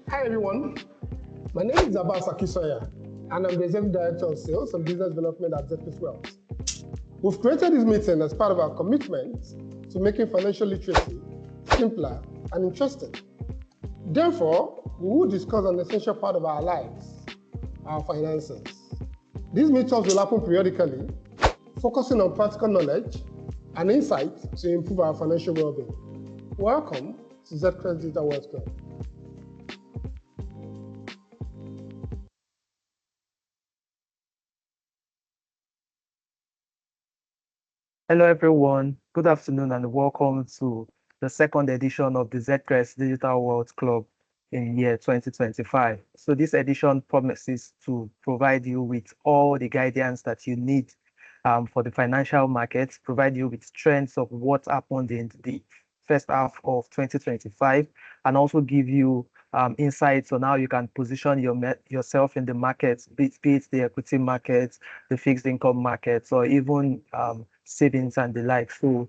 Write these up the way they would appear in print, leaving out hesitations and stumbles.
Hi everyone, my name is Abbas Akisoya, and I'm the Executive Director of Sales and Business Development at Zephyr Wealth. We've created this meeting as part of our commitment to making financial literacy simpler and interesting. Therefore, we will discuss an essential part of our lives, our finances. These meetups will happen periodically, focusing on practical knowledge and insight to improve our financial well-being. Welcome to Zephyr Digital Wealth Club. Hello, everyone. Good afternoon and welcome to the second edition of the Zcrest Digital World Club in year 2025. So this edition promises to provide you with all the guidance that you need for the financial markets, provide you with trends of what happened in the first half of 2025, and also give you insights on how you can position yourself in the markets, be it the equity markets, the fixed income markets, or even savings and the like. So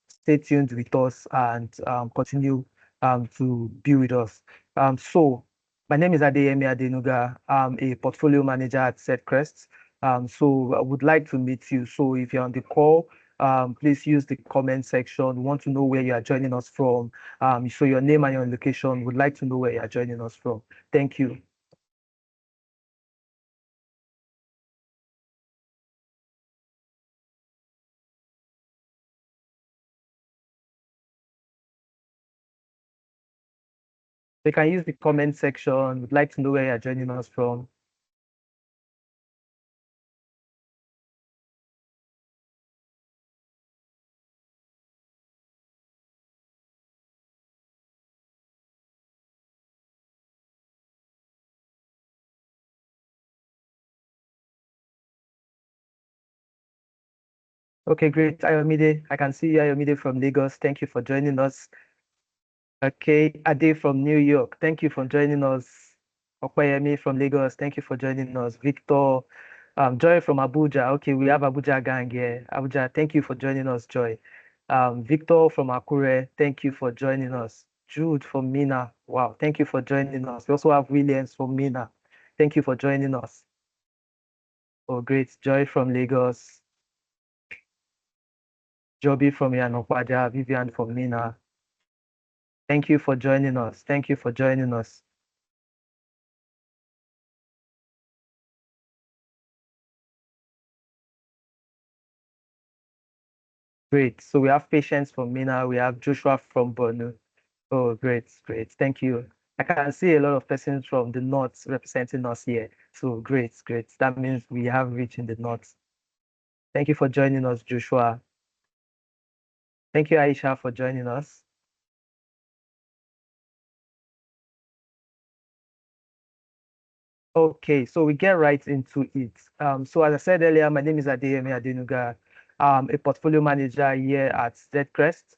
stay tuned with us and continue to be with us. So my name is Adeyemi Adenuga. I'm a portfolio manager at Zcrest. So I would like to meet you. So if you're on the call, please use the comment section. We want to know where you are joining us from. So your name and your location. Would like to know where you are joining us from. Thank you. You can use the comment section. Would like to know where you're joining us from. Okay, great. Ayomide, I can see you, Ayomide from Lagos. Thank you for joining us. Okay, Ade from New York. Thank you for joining us. Okwayemi from Lagos. Thank you for joining us. Victor, Joy from Abuja. Okay, we have Abuja gang here. Abuja, thank you for joining us, Joy. Victor from Akure. Thank you for joining us. Jude from Mina. Wow, thank you for joining us. We also have Williams from Mina. Thank you for joining us. Oh, great. Joy from Lagos. Joby from Yanokwaja, Vivian from Mina. Thank you for joining us. Thank you for joining us. Great. So we have Patience from Mina. We have Joshua from Borno. Oh, great, great. Thank you. I can see a lot of persons from the north representing us here. So great, great. That means we have reach in the north. Thank you for joining us, Joshua. Thank you, Aisha, for joining us. Okay, so we get right into it. So as I said earlier, my name is Adeyemi Adenuga. I'm a portfolio manager here at Zcrest.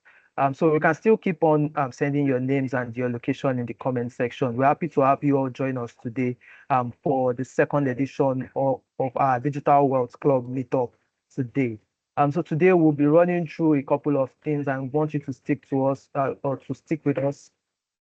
So you can still keep on sending your names and your location in the comment section. We're happy to have you all join us today for the second edition of our Digital Wealth Club Meetup today. So today we'll be running through a couple of things and want you to stick to us or to stick with us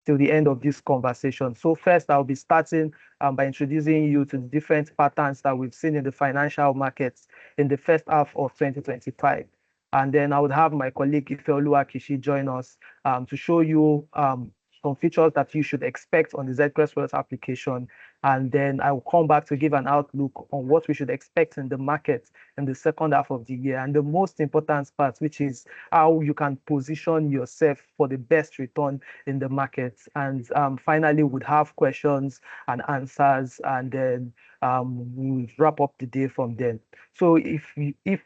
till the end of this conversation. So first, I'll be starting by introducing you to the different patterns that we've seen in the financial markets in the first half of 2025. And then I would have my colleague Ifeoluwa Kishi join us to show you some features that you should expect on the Zcrest Wealth application And then I will come back to give an outlook on what we should expect in the market in the second half of the year. And the most important part, which is how you can position yourself for the best return in the market. And finally, would have questions and answers, and then we'll wrap up the day from then. So if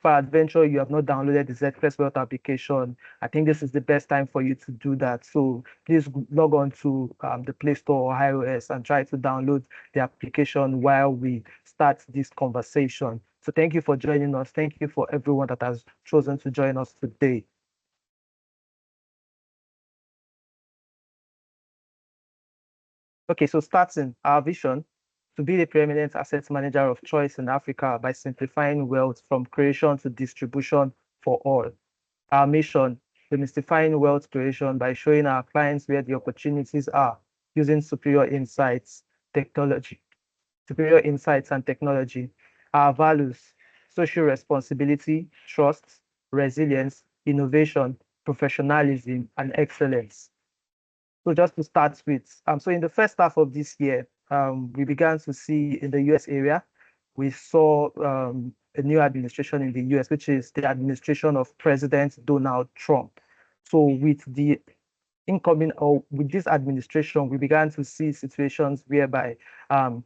adventure you have not downloaded the Zcrest Wealth application, I think this is the best time for you to do that. So please log on to the Play Store or iOS and try to download the application while we start this conversation. So thank you for joining us. Thank you for everyone that has chosen to join us today. Okay, so starting our vision to be the preeminent asset manager of choice in Africa by simplifying wealth from creation to distribution for all. Our mission, demystifying wealth creation by showing our clients where the opportunities are using superior insights and technology. Our values, social responsibility, trust, resilience, innovation, professionalism, and excellence. So just to start with, so in the first half of this year, we began to see in the US area, we saw a new administration in the US, which is the administration of President Donald Trump. So with the incoming or with this administration, we began to see situations whereby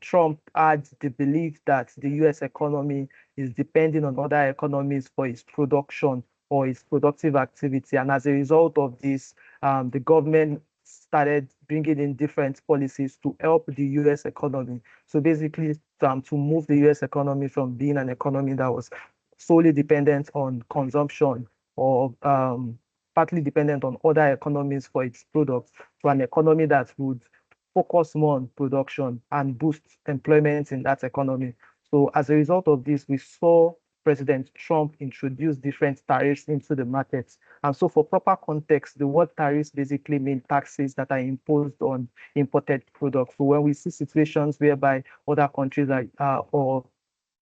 Trump had the belief that the US economy is depending on other economies for its production or its productive activity. And as a result of this, the government started bringing in different policies to help the US economy. So basically, to move the US economy from being an economy that was solely dependent on consumption or partly dependent on other economies for its products to an economy that would focus more on production and boost employment in that economy. So as a result of this, we saw President Trump introduce different tariffs into the market. And so for proper context, the word tariffs basically mean taxes that are imposed on imported products. So when we see situations whereby other countries or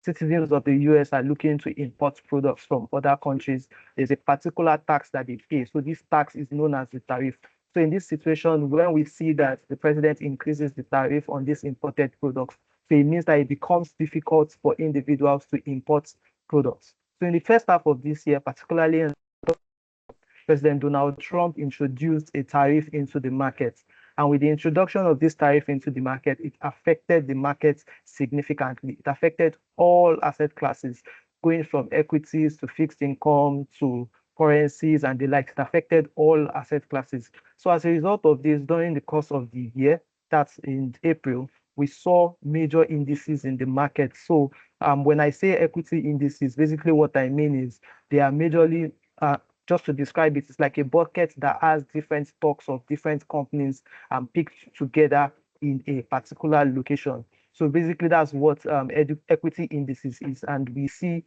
citizens of the US are looking to import products from other countries, there's a particular tax that they pay. So this tax is known as the tariff. So in this situation, when we see that the president increases the tariff on these imported products, so it means that it becomes difficult for individuals to import products. So in the first half of this year, particularly President Donald Trump introduced a tariff into the market. And with the introduction of this tariff into the market, it affected the market significantly. It affected all asset classes, going from equities to fixed income to currencies and the like. It affected all asset classes. So as a result of this, during the course of the year, that's in April, we saw major indices in the market. So when I say equity indices, basically what I mean is they are majorly just to describe it, it's like a bucket that has different stocks of different companies picked together in a particular location. So basically, that's what equity indices is. And we see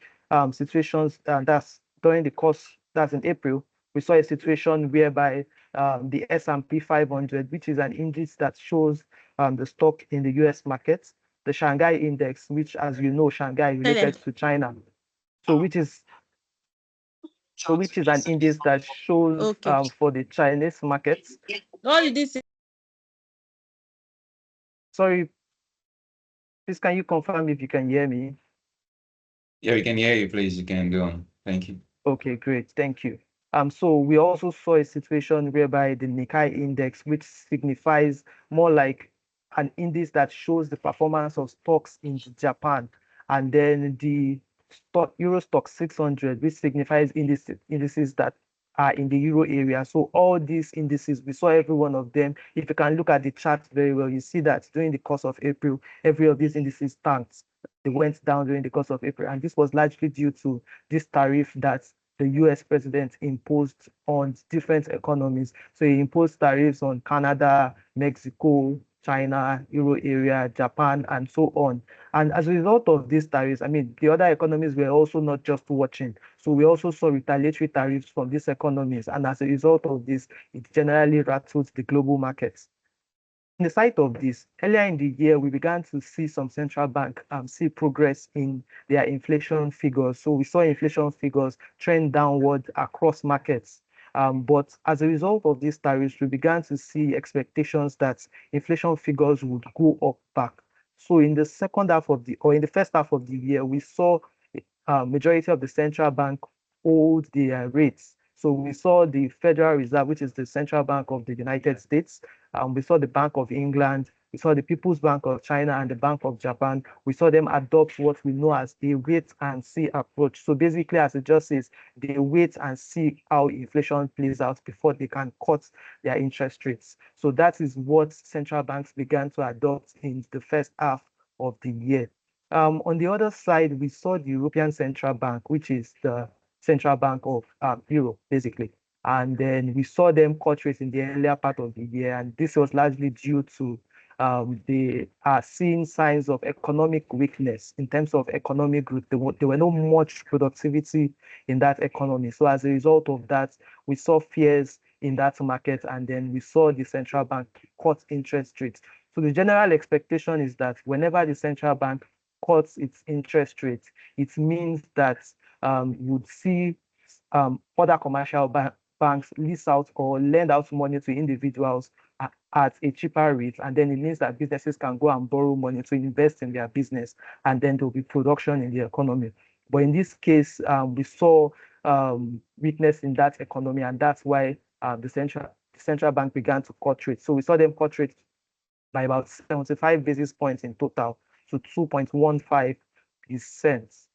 situations that's during the course, that's in April, we saw a situation whereby the S&P 500, which is an index that shows the stock in the US market, the Shanghai index, which, as you know, Shanghai is related to China. So which is an index that shows for the Chinese markets. What did you say? Sorry, please can you confirm if you can hear me? Yeah, we can hear you, please. You can go on. Thank you. Okay, great. Thank you. So we also saw a situation whereby the Nikkei index, which signifies more like an index that shows the performance of stocks in Japan, and then the Euro Stock 600, which signifies indices that are in the euro area. So all these indices, we saw every one of them. If you can look at the chart very well, you see that during the course of April, every of these indices tanked. They went down during the course of April, and this was largely due to this tariff that the US president imposed on different economies. So he imposed tariffs on Canada, Mexico, China, Euro area, Japan, and so on. And as a result of these tariffs, I mean, the other economies were also not just watching. So we also saw retaliatory tariffs from these economies. And as a result of this, it generally rattled the global markets. In the sight of this, earlier in the year, we began to see some central bank see progress in their inflation figures. So we saw inflation figures trend downward across markets. But as a result of these tariffs, we began to see expectations that inflation figures would go up back. So in the second half of in the first half of the year, we saw majority of the central bank hold their rates. So we saw the Federal Reserve, which is the central bank of the United States. We saw the Bank of England. We saw the People's Bank of China and the Bank of Japan. We saw them adopt what we know as a wait and see approach. So basically, as it just says, they wait and see how inflation plays out before they can cut their interest rates. So that is what central banks began to adopt in the first half of the year. On the other side, we saw the European Central Bank, which is the central bank of Europe, basically. And then we saw them cut rates in the earlier part of the year, and this was largely due to they are seeing signs of economic weakness in terms of economic growth. There were no much productivity in that economy. So as a result of that, we saw fears in that market, and then we saw the central bank cut interest rates. So the general expectation is that whenever the central bank cuts its interest rate, it means that you would see other commercial banks lease out or lend out money to individuals at a cheaper rate. And then it means that businesses can go and borrow money to invest in their business, and then there'll be production in the economy. But in this case, we saw weakness in that economy, and that's why the central bank began to cut rates. So we saw them cut rates by about 75 basis points in total to 2.15%.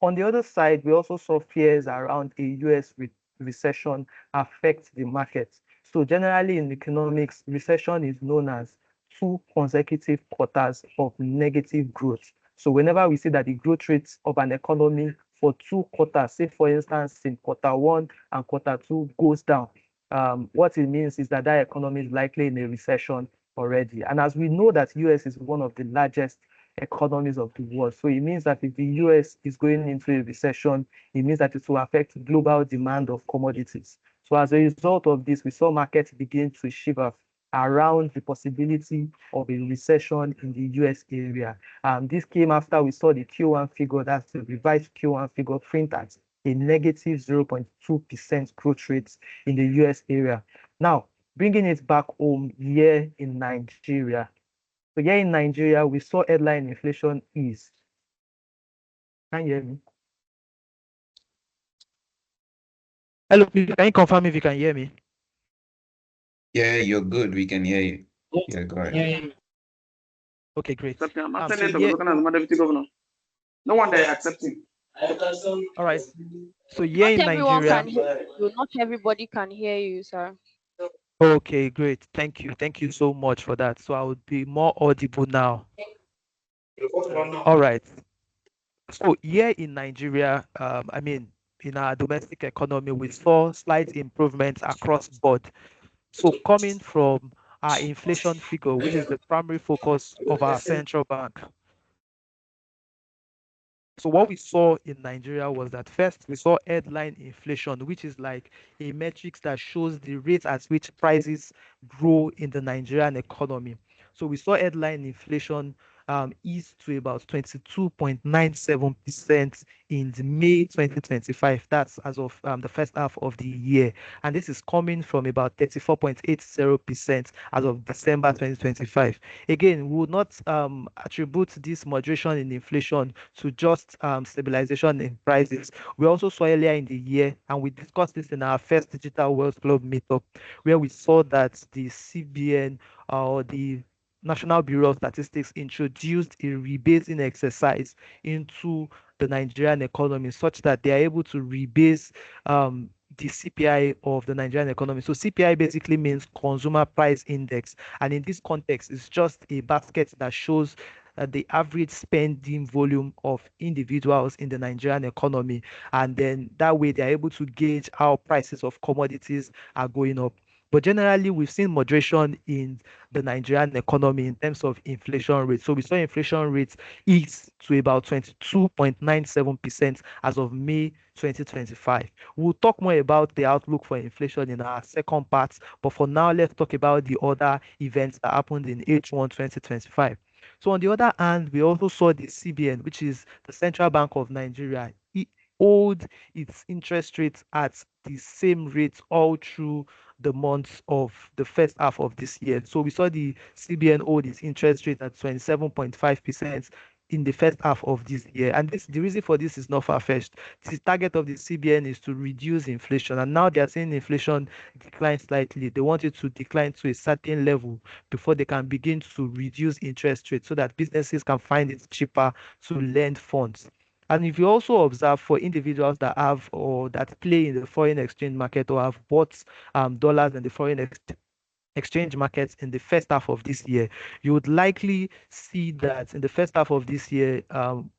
On the other side, we also saw fears around a US recession affect the market. So generally in economics, recession is known as 2 consecutive quarters of negative growth. So whenever we see that the growth rate of an economy for 2 quarters, say for instance in Q1 and Q2 goes down, what it means is that economy is likely in a recession already. And as we know that US is one of the largest economies of the world, so it means that if the US is going into a recession, it means that it will affect global demand of commodities. So as a result of this, we saw markets begin to shiver around the possibility of a recession in the US area. This came after we saw the Q1 figure, that's the revised Q1 figure, print at a negative 0.2% growth rate in the US area. Now, bringing it back home here in Nigeria. So here in Nigeria, we saw headline inflation ease. Can you hear me? Hello, please, can you confirm if you can hear me? Yeah, you're good. We can hear you. Yeah, go ahead. Okay, great. No one there accepting. All right. So here in Nigeria, can hear you. Not everybody can hear you, sir. okay, great. Thank you. Thank you so much for that. So I would be more audible now. All right. So here in Nigeria, in our domestic economy, we saw slight improvements across board. So coming from our inflation figure, which is the primary focus of our central bank. So what we saw in Nigeria was that first we saw headline inflation, which is like a metric that shows the rate at which prices grow in the Nigerian economy. So we saw headline inflation ease to about 22.97% in May 2025. That's as of the first half of the year. And this is coming from about 34.80% as of December 2025. Again, we would not attribute this moderation in inflation to just stabilization in prices. We also saw earlier in the year, and we discussed this in our first Digital Wealth Club meetup, where we saw that the CBN or the National Bureau of Statistics introduced a rebasing exercise into the Nigerian economy such that they are able to rebase the CPI of the Nigerian economy. So CPI basically means Consumer Price Index. And in this context, it's just a basket that shows the average spending volume of individuals in the Nigerian economy. And then that way they're able to gauge how prices of commodities are going up. But generally, we've seen moderation in the Nigerian economy in terms of inflation rates. So we saw inflation rates ease to about 22.97% as of May 2025. We'll talk more about the outlook for inflation in our second part. But for now, let's talk about the other events that happened in H1 2025. So on the other hand, we also saw the CBN, which is the Central Bank of Nigeria, hold its interest rates at the same rate all through the months of the first half of this year. So we saw the CBN hold its interest rate at 27.5% in the first half of this year. And the reason for this is not far-fetched. The target of the CBN is to reduce inflation. And now they are seeing inflation decline slightly. They want it to decline to a certain level before they can begin to reduce interest rates so that businesses can find it cheaper to lend funds. And if you also observe for individuals that have or that play in the foreign exchange market or have bought dollars in the exchange markets in the first half of this year, you would likely see that in the first half of this year,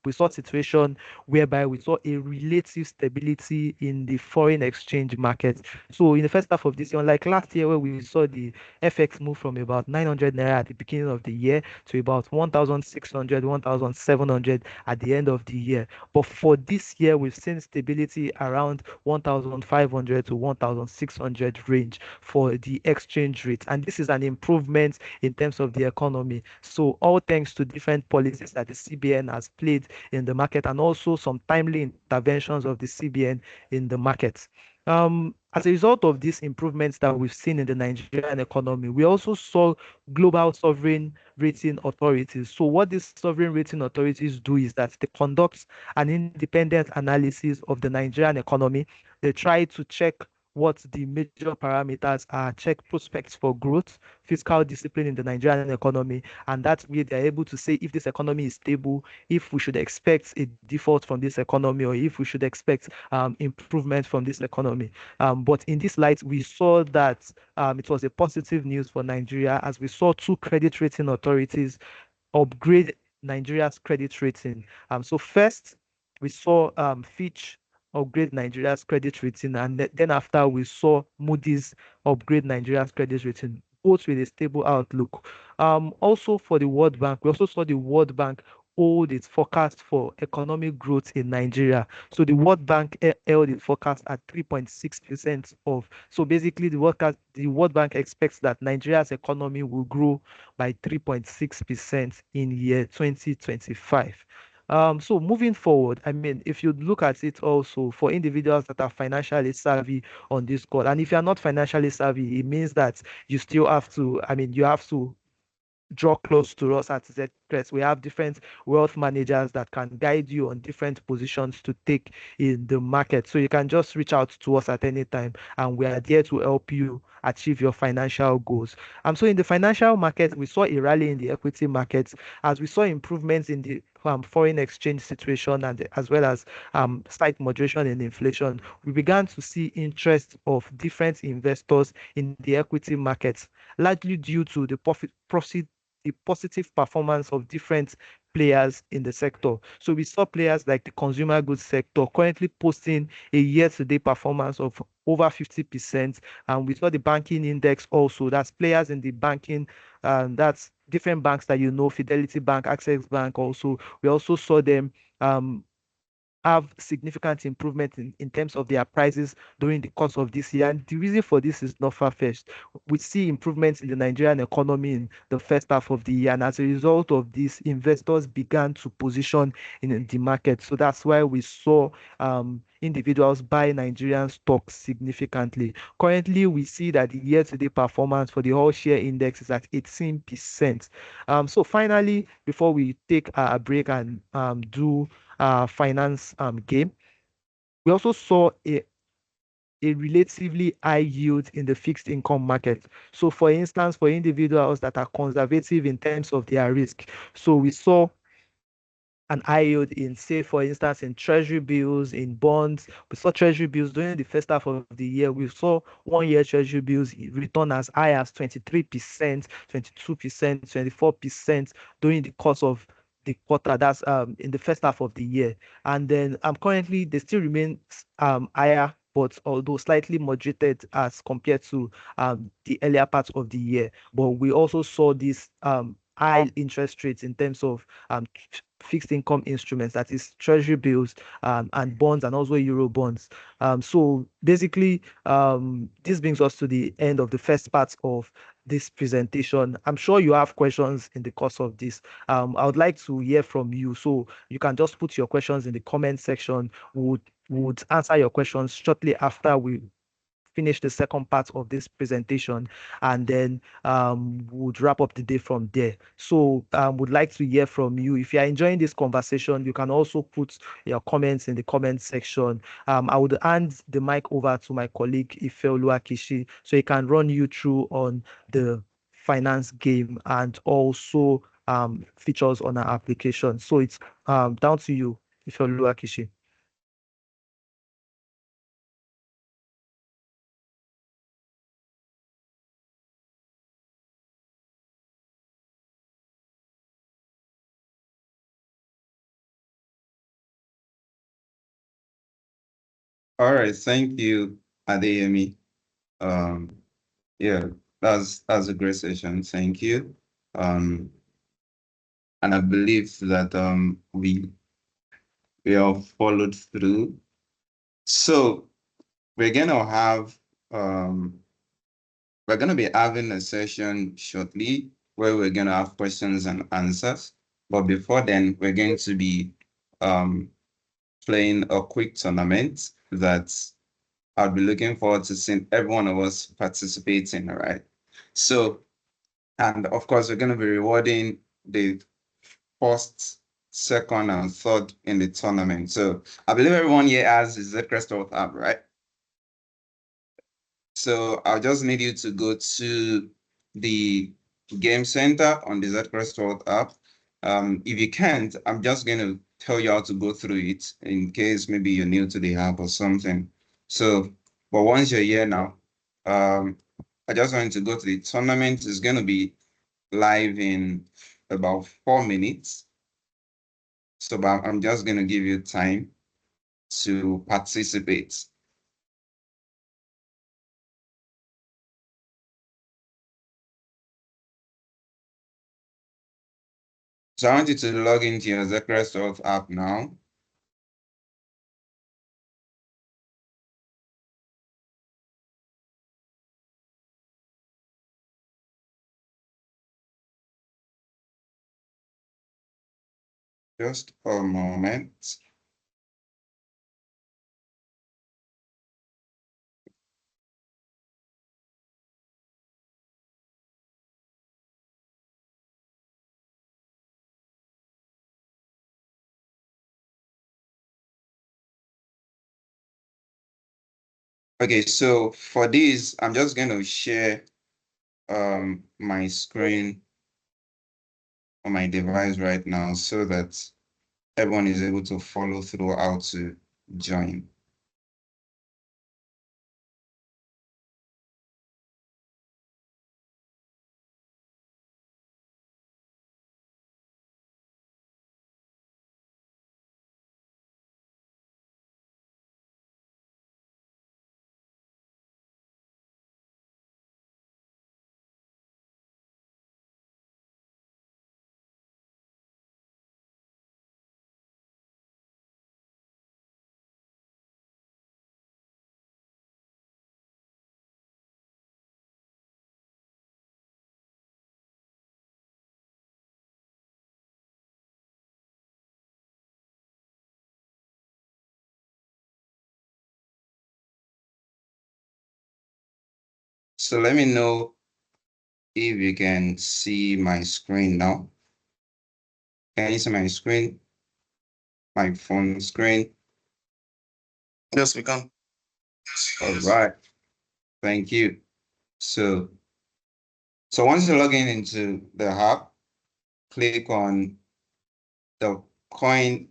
we saw a situation whereby we saw a relative stability in the foreign exchange market. So in the first half of this year, unlike last year where we saw the FX move from about 900 naira at the beginning of the year to about 1,600, 1,700 at the end of the year. But for this year, we've seen stability around 1,500 to 1,600 range for the exchange rate. And this is an improvement in terms of the economy. So all thanks to different policies that the CBN has played in the market and also some timely interventions of the CBN in the market. As a result of these improvements that we've seen in the Nigerian economy, we also saw global sovereign rating authorities. So what these sovereign rating authorities do is that they conduct an independent analysis of the Nigerian economy. They try to check what the major parameters are, check prospects for growth, fiscal discipline in the Nigerian economy, and that way they're able to say if this economy is stable, if we should expect a default from this economy, or if we should expect improvement from this economy. But in this light, we saw that it was a positive news for Nigeria as we saw two credit rating authorities upgrade Nigeria's credit rating. So first, we saw Fitch upgrade Nigeria's credit rating, and then after we saw Moody's upgrade Nigeria's credit rating, both with a stable outlook. Also for the World Bank, we also saw the World Bank hold its forecast for economic growth in Nigeria. So the World Bank held its forecast at 3.6% of. So basically, the World Bank expects that Nigeria's economy will grow by 3.6% in year 2025. So moving forward, I mean, if you look at it also for individuals that are financially savvy on this call, and if you're not financially savvy, it means that you still have to, I mean, you have to draw close to us at Zcrest. We have different wealth managers that can guide you on different positions to take in the market. So you can just reach out to us at any time, and we are there to help you achieve your financial goals. So in the financial market, we saw a rally in the equity markets as we saw improvements in the foreign exchange situation and as well as slight moderation in inflation. We began to see interest of different investors in the equity markets, largely due to the the positive performance of different players in the sector. So we saw players like the consumer goods sector currently posting a year-to-date performance of over 50%. And we saw the banking index also. That's players in the banking, that's different banks that you know, Fidelity Bank, Access Bank also. We also saw them have significant improvement in terms of their prices during the course of this year. And the reason for this is not far-fetched. We see improvements in the Nigerian economy in the first half of the year. And as a result of this, investors began to position in the market. So that's why we saw individuals buy Nigerian stocks significantly. Currently, we see that the year-to-date performance for the whole share index is at 18%. So finally, before we take a break and do finance game, we also saw a relatively high yield in the fixed income market. So for instance, for individuals that are conservative in terms of their risk, so we saw an high yield in, say, for instance, in treasury bills, in bonds. We saw treasury bills during the first half of the year. We saw 1 year treasury bills return as high as 23%, 22%, 24% during the course of the quarter. That's in the first half of the year. And then currently they still remain higher, but although slightly moderated as compared to the earlier part of the year. But we also saw this high interest rates in terms of fixed income instruments, that is treasury bills and bonds, and also euro bonds. So basically, this brings us to the end of the first part of this presentation. I'm sure you have questions in the course of this. I would like to hear from you, so you can just put your questions in the comment section. We would would answer your questions shortly after we finish the second part of this presentation, and then would wrap up the day from there. So would like to hear from you. If you are enjoying this conversation, you can also put your comments in the comment section. I would hand the mic over to my colleague Ifeoluwa Kishi, so he can run you through on the finance game and also features on our application. So it's down to you, Ifeoluwa Kishi. All right, thank you, Adeyemi. Yeah, that's a great session. Thank you. And I believe that we have followed through. So we're gonna have we're gonna be having a session shortly where we're gonna have questions and answers. But before then, we're going to be playing a quick tournament that I'll be looking forward to seeing every one of us participating. All right. So, and of course, we're going to be rewarding the first, second, and third in the tournament. So, I believe everyone here has the Zcrest app, right? So, I'll just need you to go to the game center on the Zcrest app. If you can't, I'm just going to tell you how to go through it in case maybe you're new to the app or something. So, but once you're here now, I just want to go to the tournament. It's going to be live in about 4 minutes. So I'm just going to give you time to participate. So I want you to log into your Zcrest app now. Just a moment. Okay, so for this, I'm just going to share my screen on my device right now so that everyone is able to follow through how to join. So let me know if you can see my screen now. Can you see my screen? My phone screen? Yes, we can. All right. Thank you. So once you log in into the app, click on the coin,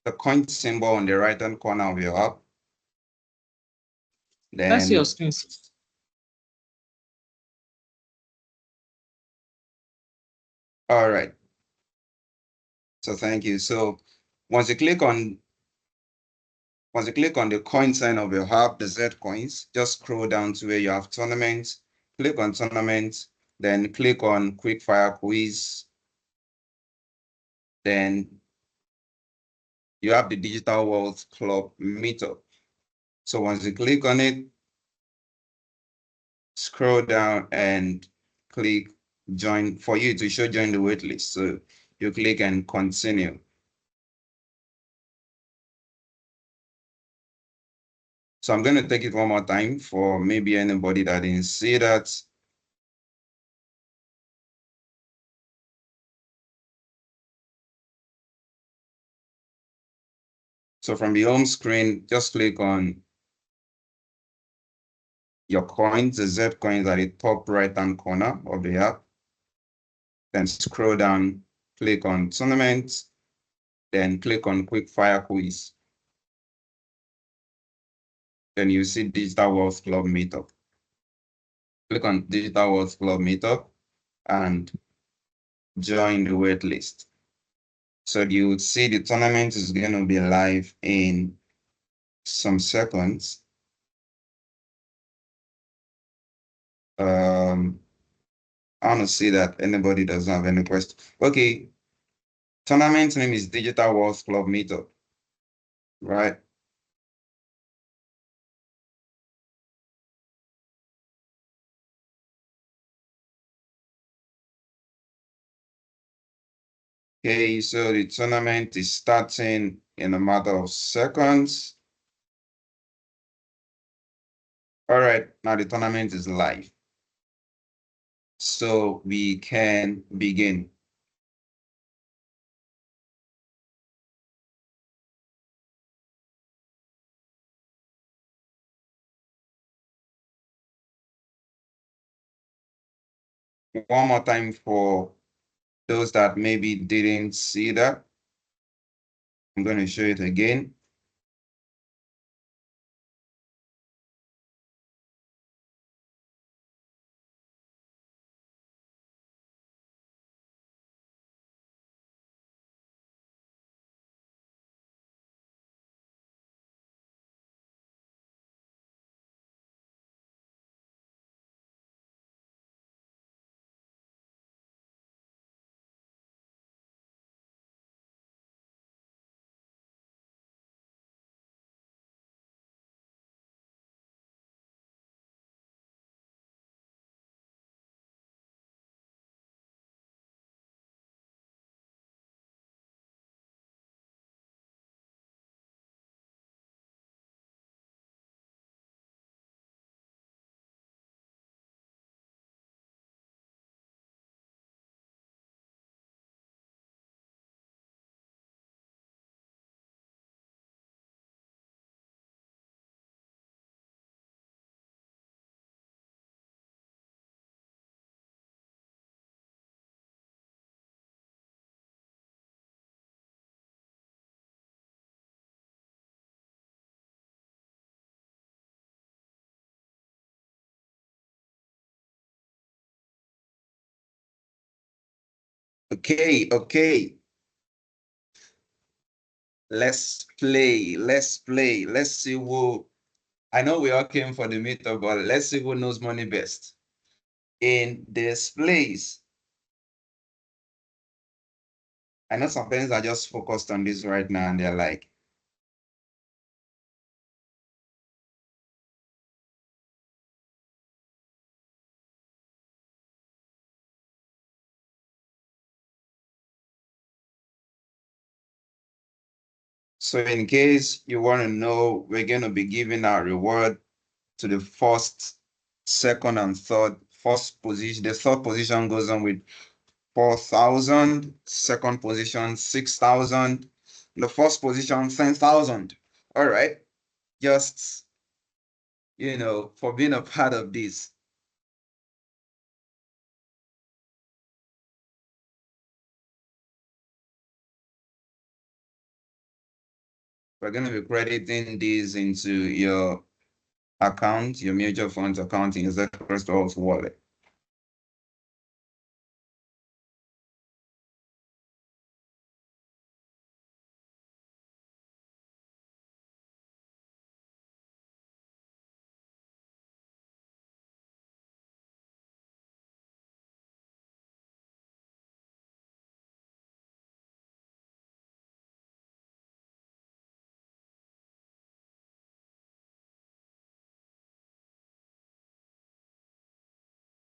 the coin symbol on the right-hand corner of your app. That's your Then screen. all right. So thank you. So once you click on the coin sign of your app, the Z coins, just scroll down to where you have tournaments, click on tournaments, then click on quick fire quiz. Then you have the Digital World Club Meetup. So once you click on it, scroll down and click join for you to show join the waitlist. So you click and continue. So I'm going to take it one more time for maybe anybody that didn't see that. So from the home screen, just click on your coins, the Z coins at the top right-hand corner of the app. Then scroll down, click on tournaments, then click on quick fire quiz. Then you see Digital World Club Meetup. Click on Digital World Club Meetup and join the wait list. So you would see the tournament is going to be live in some seconds. I want to see that anybody doesn't have any question. Okay, tournament name is Digital World Club Meetup, right? Okay, so the tournament is starting in a matter of seconds. All right, now the tournament is live. So we can begin. One more time for those that maybe didn't see that. I'm going to show it again. Okay. Let's play. Let's see who, I know we all came for the meetup, but let's see who knows money best in this place. I know some parents are just focused on this right now and they're like, so in case you want to know, we're going to be giving our reward to the first, second, and third. First position, the third position goes on with 4,000, second position 6,000, the first position 10,000. All right, just for being a part of this. We're going to be crediting this into your account, your mutual funds account in Zcrest's wallet.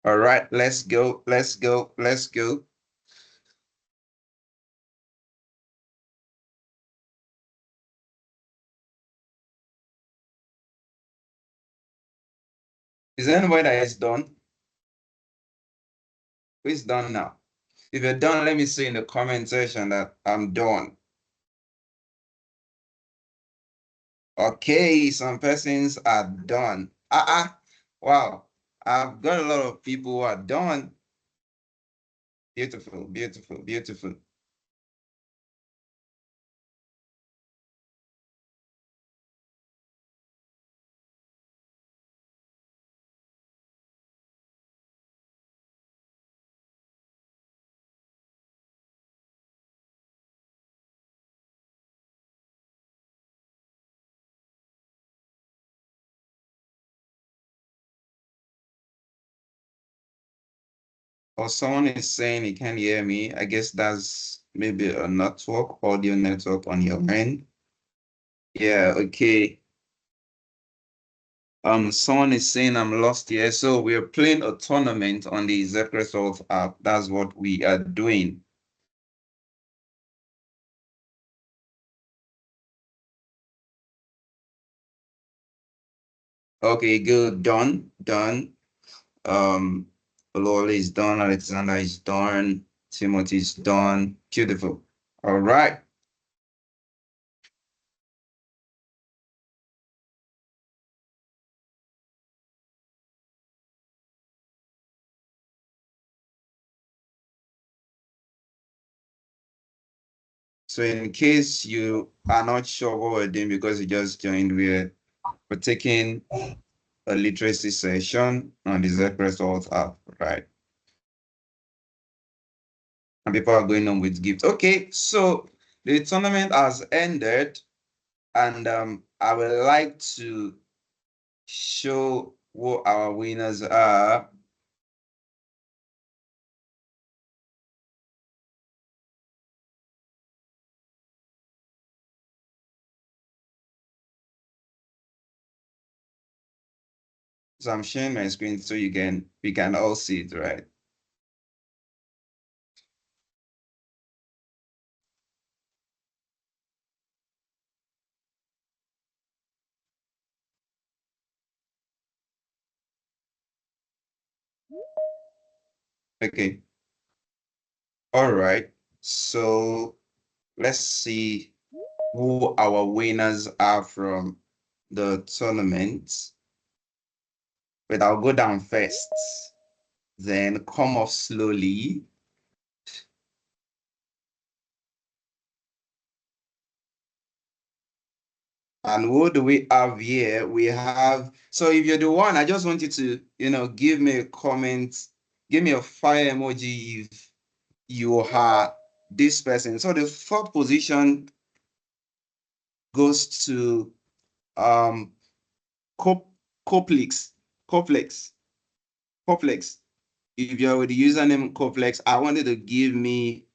All right, let's go. Is there anybody that is done? Who is done now? If you're done, let me see in the comment section that I'm done. Okay, some persons are done. Wow. I've got a lot of people who are done. Beautiful, beautiful, beautiful. Or someone is saying he can't hear me. I guess that's maybe a network, audio network on your end. Yeah, okay. Someone is saying I'm lost here. So we're playing a tournament on the Zcresalt app. That's what we are doing. Okay, good. Done. Lola is done. Alexander is done. Timothy is done. Beautiful. All right. So in case you are not sure what we're doing because you just joined, we're taking a literacy session on the Zcresalt app, right? And people are going on with gifts. Okay, so the tournament has ended, and I would like to show what our winners are. So I'm sharing my screen so we can all see it, right? Okay. All right. So let's see who our winners are from the tournament. But I'll go down first, then come off slowly. And what do we have here? We have, so if you're the one, I just want you to, give me a comment, give me a fire emoji if you are this person. So the third position goes to Cop Coplex. Coplex. Coplex. If you're with the username Coplex, I wanted to give me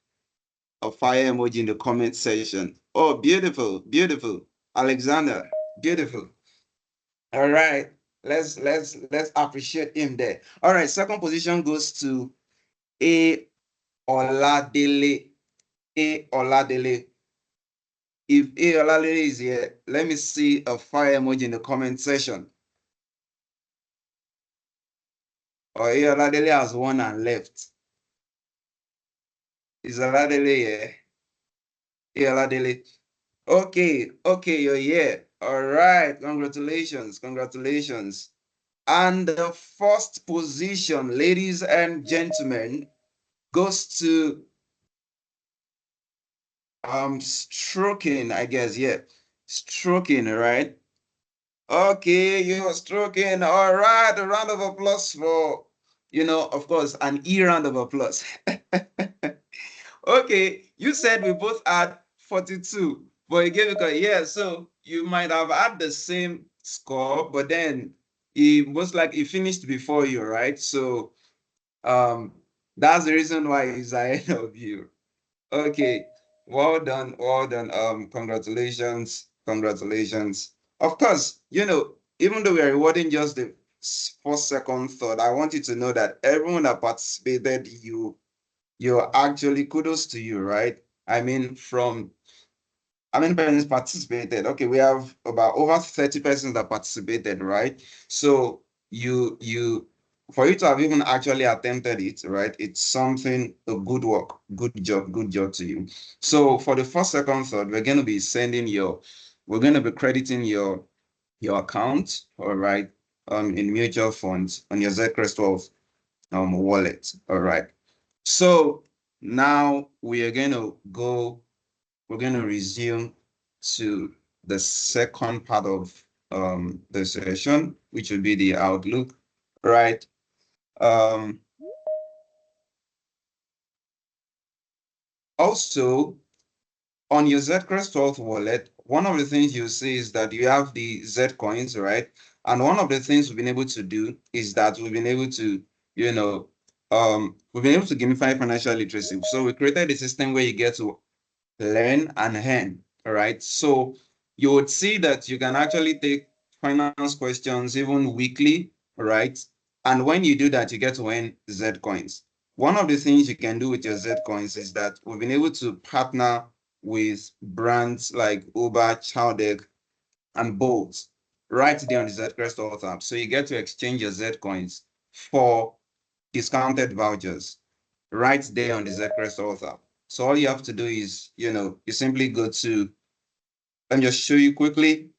a fire emoji in the comment section. Oh, beautiful, beautiful. Alexander, beautiful. All right. Let's appreciate him there. All right, second position goes to A Oladele. A Oladele. If A Oladele is here, let me see a fire emoji in the comment section. Or A Oladele has won and left. Is Oladele here? A Oladele. Okay, you're here. All right, congratulations, congratulations. And the first position, ladies and gentlemen, goes to stroking, I guess. Yeah, stroking, right? Okay, you're stroking. All right, a round of applause for, of course, an E round of applause. Okay, you said we both had 42, but you gave it, yeah, so you might have had the same score, but then he most likely finished before you, right? So that's the reason why he's ahead of you. Okay, well done, well done. Congratulations, congratulations. Of course, even though we are rewarding just the first, second, third, I want you to know that everyone that participated, you're actually kudos to you, right? I mean, from how many persons participated? Okay, we have about over 30 persons that participated, right? So for you to have even actually attempted it, right? It's something, a good work, good job to you. So for the first, second, third, we're going to be we're going to be crediting your account, all right, in mutual funds on your Zcrest wallet, all right. So now we're going to resume to the second part of the session, which will be the outlook, right? Also, on your Zcrest 12 wallet, one of the things you see is that you have the Z coins, right? And one of the things we've been able to do is that we've been able to, we've been able to gamify financial literacy. So we created a system where you get to learn and earn, all right? So you would see that you can actually take finance questions even weekly, right? And when you do that, you get to earn Z coins. One of the things you can do with your Z coins is that we've been able to partner with brands like Uber, Chowdeck, and Bolt right there on the Zcrest Auth app. So you get to exchange your Z coins for discounted vouchers right there on the Zcrest Auth app. So all you have to do is, you simply go to, let me just show you quickly.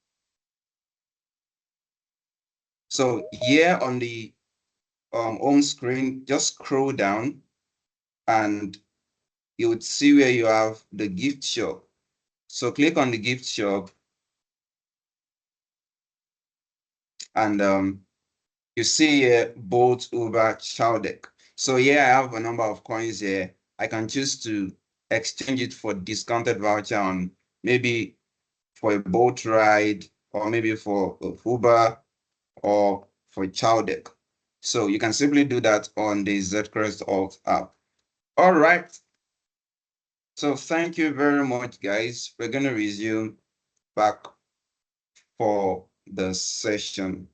So here on the home screen, just scroll down and you would see where you have the gift shop. So click on the gift shop and you see here Bolt, Uber, Chowdeck. So here I have a number of coins here. I can choose to exchange it for discounted voucher on maybe for a boat ride or maybe for Uber or for Chowdeck. So you can simply do that on the Zcrest Alt app. All right. So thank you very much, guys. We're going to resume back for the session.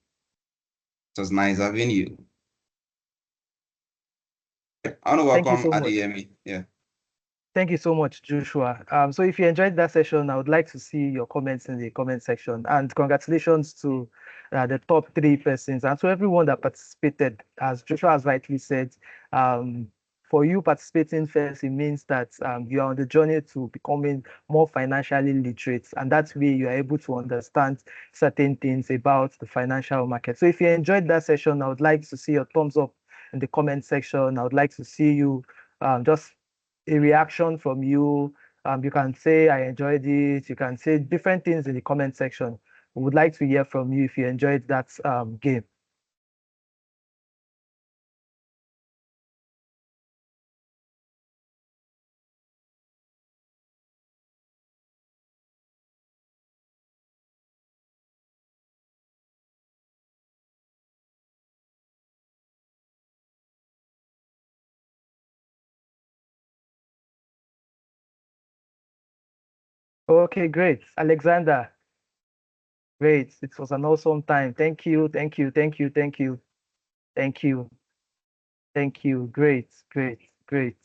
It was nice having you. I want to Thank you welcome so much. Adeyemi. Yeah. Thank you so much, Joshua. So if you enjoyed that session, I would like to see your comments in the comment section. And congratulations to the top 3 persons and to everyone that participated. As Joshua has rightly said, for you participating first, it means that you are on the journey to becoming more financially literate. And that way you are able to understand certain things about the financial market. So if you enjoyed that session, I would like to see your thumbs up in the comment section. I would like to see you just a reaction from you. You can say, I enjoyed it. You can say different things in the comment section. We would like to hear from you if you enjoyed that game. Okay, great. Alexander, great. It was an awesome time. Thank you, thank you, thank you, thank you, thank you. Thank you. Great, great, great.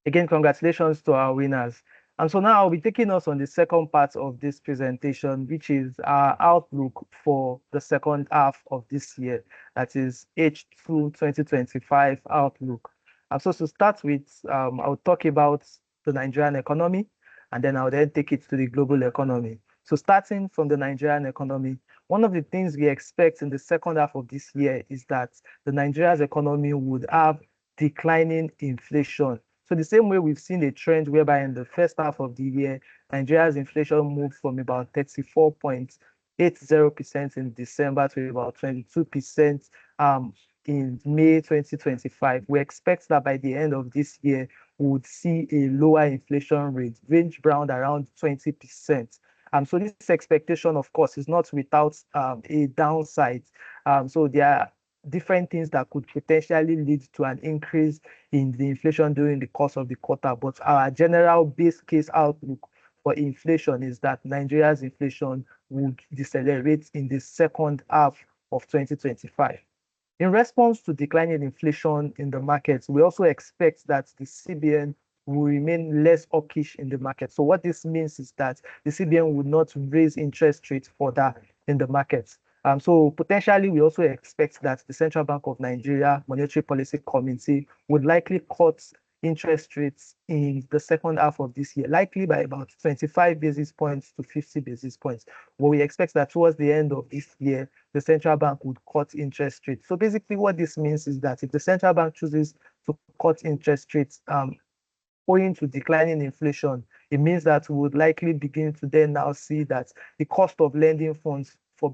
Again, congratulations to our winners. And so now I'll be taking us on the second part of this presentation, which is our outlook for the second half of this year, that is H2 2025 outlook. And so to start with, I'll talk about the Nigerian economy, and then I'll then take it to the global economy. So starting from the Nigerian economy, one of the things we expect in the second half of this year is that the Nigeria's economy would have declining inflation. So the same way we've seen a trend whereby in the first half of the year, Nigeria's inflation moved from about 34.80% in December to about 22% in May 2025. We expect that by the end of this year, we would see a lower inflation rate, range bound around 20%. So this expectation, of course, is not without a downside. So there are different things that could potentially lead to an increase in the inflation during the course of the quarter. But our general base case outlook for inflation is that Nigeria's inflation would decelerate in the second half of 2025. In response to declining inflation in the markets, we also expect that the CBN will remain less hawkish in the market. So what this means is that the CBN will not raise interest rates further in the markets. So potentially, we also expect that the Central Bank of Nigeria Monetary Policy Committee would likely cut interest rates in the second half of this year, likely by about 25 basis points to 50 basis points. But we expect that towards the end of this year, the central bank would cut interest rates. So basically, what this means is that if the central bank chooses to cut interest rates, owing to declining inflation, it means that we would likely begin to then now see that the cost of lending funds for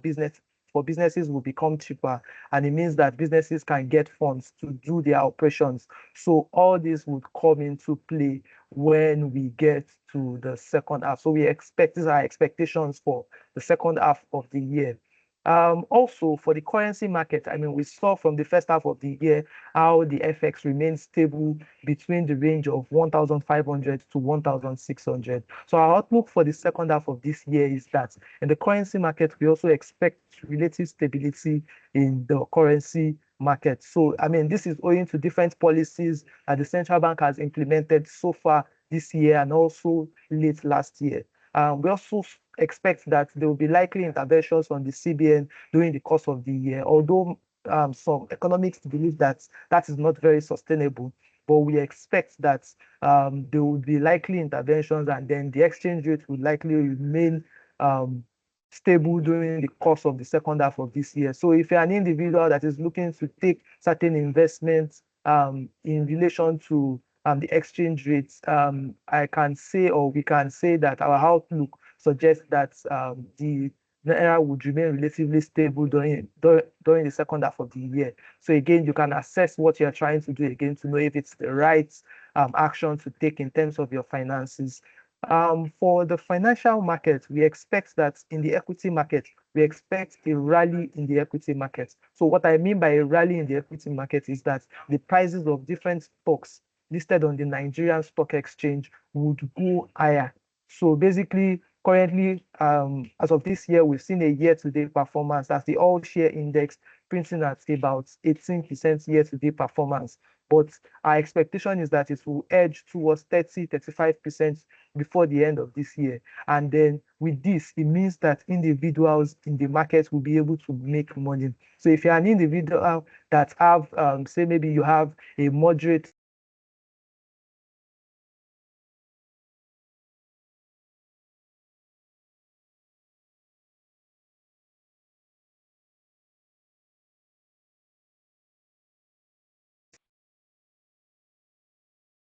businesses will become cheaper, and it means that businesses can get funds to do their operations. So all this would come into play when we get to the second half. So we expect, these are expectations for the second half of the year. Also, for the currency market, I mean, we saw from the first half of the year how the FX remained stable between the range of 1,500 to 1,600. So our outlook for the second half of this year is that in the currency market, we also expect relative stability in the currency market. So, I mean, this is owing to different policies that the central bank has implemented so far this year and also late last year. We also expect that there will be likely interventions on the CBN during the course of the year, although some economics believe that that is not very sustainable. But we expect that there will be likely interventions, and then the exchange rate will likely remain stable during the course of the second half of this year. So if you're an individual that is looking to take certain investments in relation to the exchange rates, I can say, or we can say that our outlook suggests that the naira would remain relatively stable during the second half of the year. So again, you can assess what you're trying to do again to know if it's the right action to take in terms of your finances. For the financial market, we expect that in the equity market, we expect a rally in the equity market. So what I mean by a rally in the equity market is that the prices of different stocks listed on the Nigerian Stock Exchange would go higher. So basically, currently, as of this year, we've seen a year-to-date performance as the all-share index printing at about 18% year-to-date performance. But our expectation is that it will edge towards 30-35% before the end of this year. And then with this, it means that individuals in the market will be able to make money. So if you're an individual that have, say maybe you have a moderate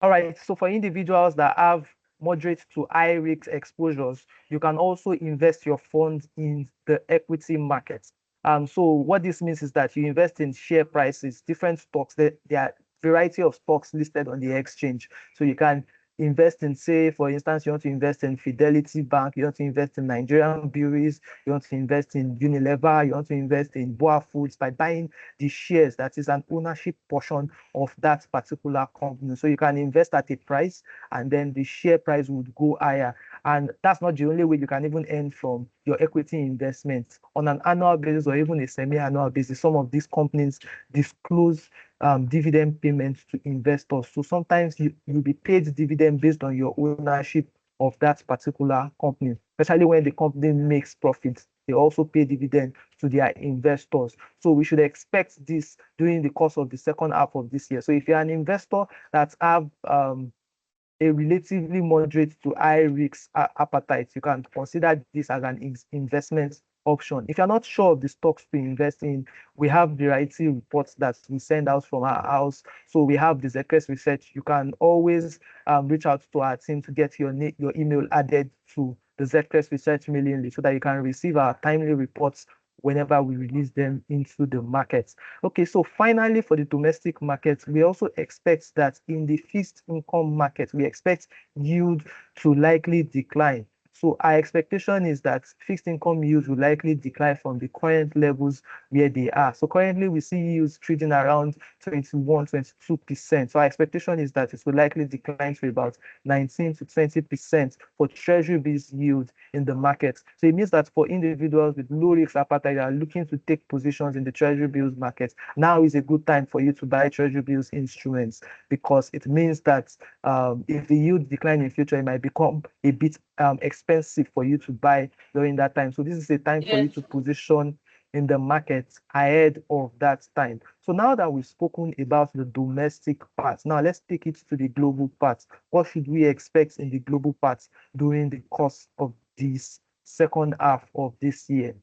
All right, so for individuals that have moderate to high risk exposures, you can also invest your funds in the equity market. So what this means is that you invest in share prices, different stocks. There are variety of stocks listed on the exchange. So you can invest in, say, for instance, you want to invest in Fidelity Bank, you want to invest in Nigerian Breweries, you want to invest in Unilever, you want to invest in Boa Foods by buying the shares, that is an ownership portion of that particular company. So you can invest at a price, and then the share price would go higher. And that's not the only way you can even earn from your equity investments. On an annual basis or even a semi-annual basis, some of these companies disclose dividend payments to investors. So sometimes you'll be paid dividend based on your ownership of that particular company, especially when the company makes profits. They also pay dividend to their investors. So we should expect this during the course of the second half of this year. So if you're an investor that have a relatively moderate to high risk appetite, you can consider this as an investment option. If you're not sure of the stocks to invest in, we have variety reports that we send out from our house. So we have the Zecres research. You can always reach out to our team to get your email added to the Zecres research mailing list so that you can receive our timely reports whenever we release them into the market. Okay, so finally, for the domestic market, we also expect that in the fixed income market, we expect yield to likely decline. So our expectation is that fixed income yields will likely decline from the current levels where they are. So currently we see yields trading around 21, 22%. So our expectation is that it will likely decline to about 19 to 20% for treasury-based yield in the market. So it means that for individuals with low risk appetite that are looking to take positions in the treasury bills market, now is a good time for you to buy treasury bills instruments, because it means that if the yield decline in future, it might become a bit expensive for you to buy during that time. So this is a time for you to position in the market ahead of that time. So now that we've spoken about the domestic part, now let's take it to the global part. What should we expect in the global part during the course of this second half of this year?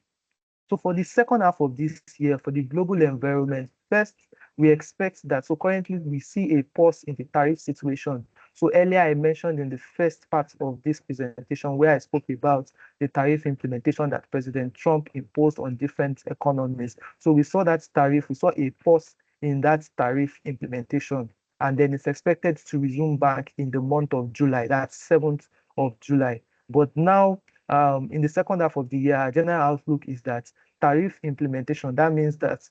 So for the second half of this year, for the global environment, first, we expect that, so currently we see a pause in the tariff situation. So earlier I mentioned in the first part of this presentation where I spoke about the tariff implementation that President Trump imposed on different economies. So we saw that tariff, we saw a pause in that tariff implementation, and then it's expected to resume back in the month of July, that's 7th of July. But now, in the second half of the year, our general outlook is that tariff implementation, that means that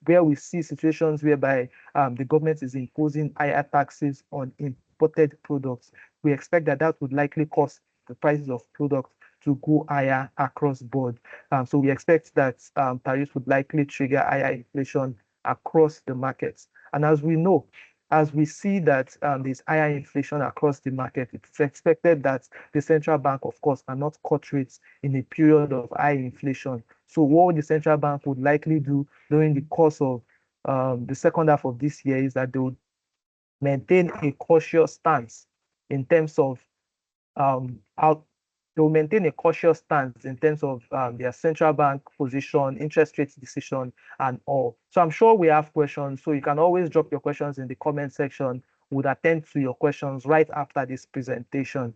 where we see situations whereby the government is imposing higher taxes on imported products, we expect that that would likely cause the prices of products to go higher across board. So we expect that tariffs would likely trigger higher inflation across the markets. And as we know, as we see that there's higher inflation across the market, it's expected that the central bank, of course, cannot cut rates in a period of high inflation. So what the central bank would likely do during the course of the second half of this year is that they would maintain a cautious stance in terms of how they will maintain a cautious stance in terms of their central bank position, interest rate decision, and all. So I'm sure we have questions. So you can always drop your questions in the comment section. We'll attend to your questions right after this presentation.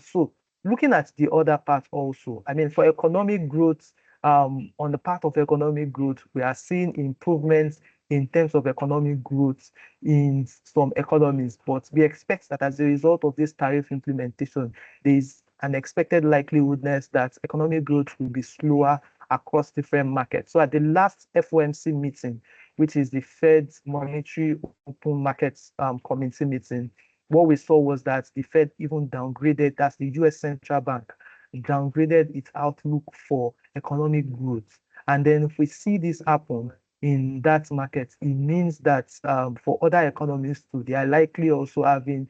So looking at the other part also, I mean, for economic growth, on the part of economic growth, we are seeing improvements in terms of economic growth in some economies, but we expect that as a result of this tariff implementation, there is an expected likelihoodness that economic growth will be slower across different markets. So at the last FOMC meeting, which is the Fed's Monetary Open Markets Committee meeting, what we saw was that the Fed even downgraded, that's the US Central Bank, downgraded its outlook for economic growth. And then if we see this happen in that market, it means that for other economies too, they are likely also having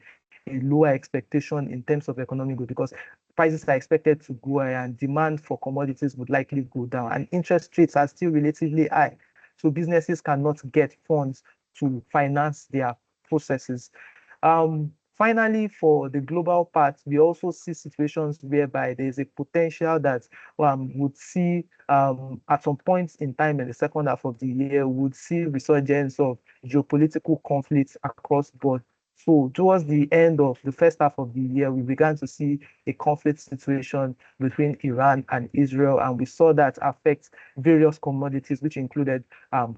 a lower expectation in terms of economic growth because prices are expected to go higher and demand for commodities would likely go down, and interest rates are still relatively high. So businesses cannot get funds to finance their processes. Finally, for the global part, we also see situations whereby there's a potential that would see at some points in time in the second half of the year, would see resurgence of geopolitical conflicts across board. So towards the end of the first half of the year, we began to see a conflict situation between Iran and Israel, and we saw that affect various commodities, which included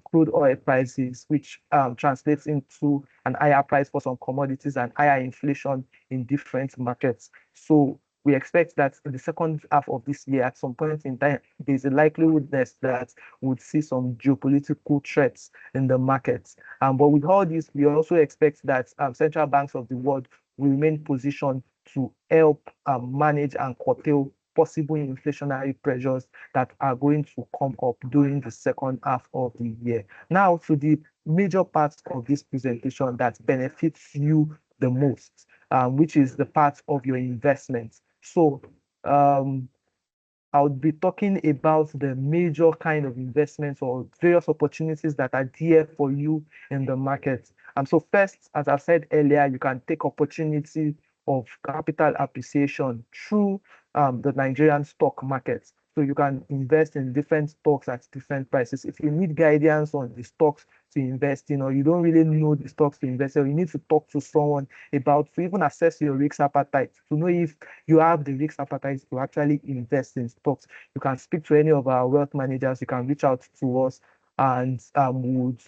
crude oil prices, which translates into an higher price for some commodities and higher inflation in different markets. So we expect that in the second half of this year, at some point in time, there's a likelihood that would see some geopolitical threats in the markets. But with all this, we also expect that central banks of the world will remain positioned to help manage and curtail possible inflationary pressures that are going to come up during the second half of the year. Now, to the major parts of this presentation that benefits you the most, which is the part of your investments. So I'll be talking about the major kind of investments or various opportunities that are there for you in the market. So first, as I said earlier, you can take opportunity of capital appreciation through the Nigerian stock market. So you can invest in different stocks at different prices. If you need guidance on the stocks to invest in, or you don't really know the stocks to invest in, you need to talk to someone about to even assess your risk appetite, to know if you have the risk appetite to actually invest in stocks. You can speak to any of our wealth managers, you can reach out to us and would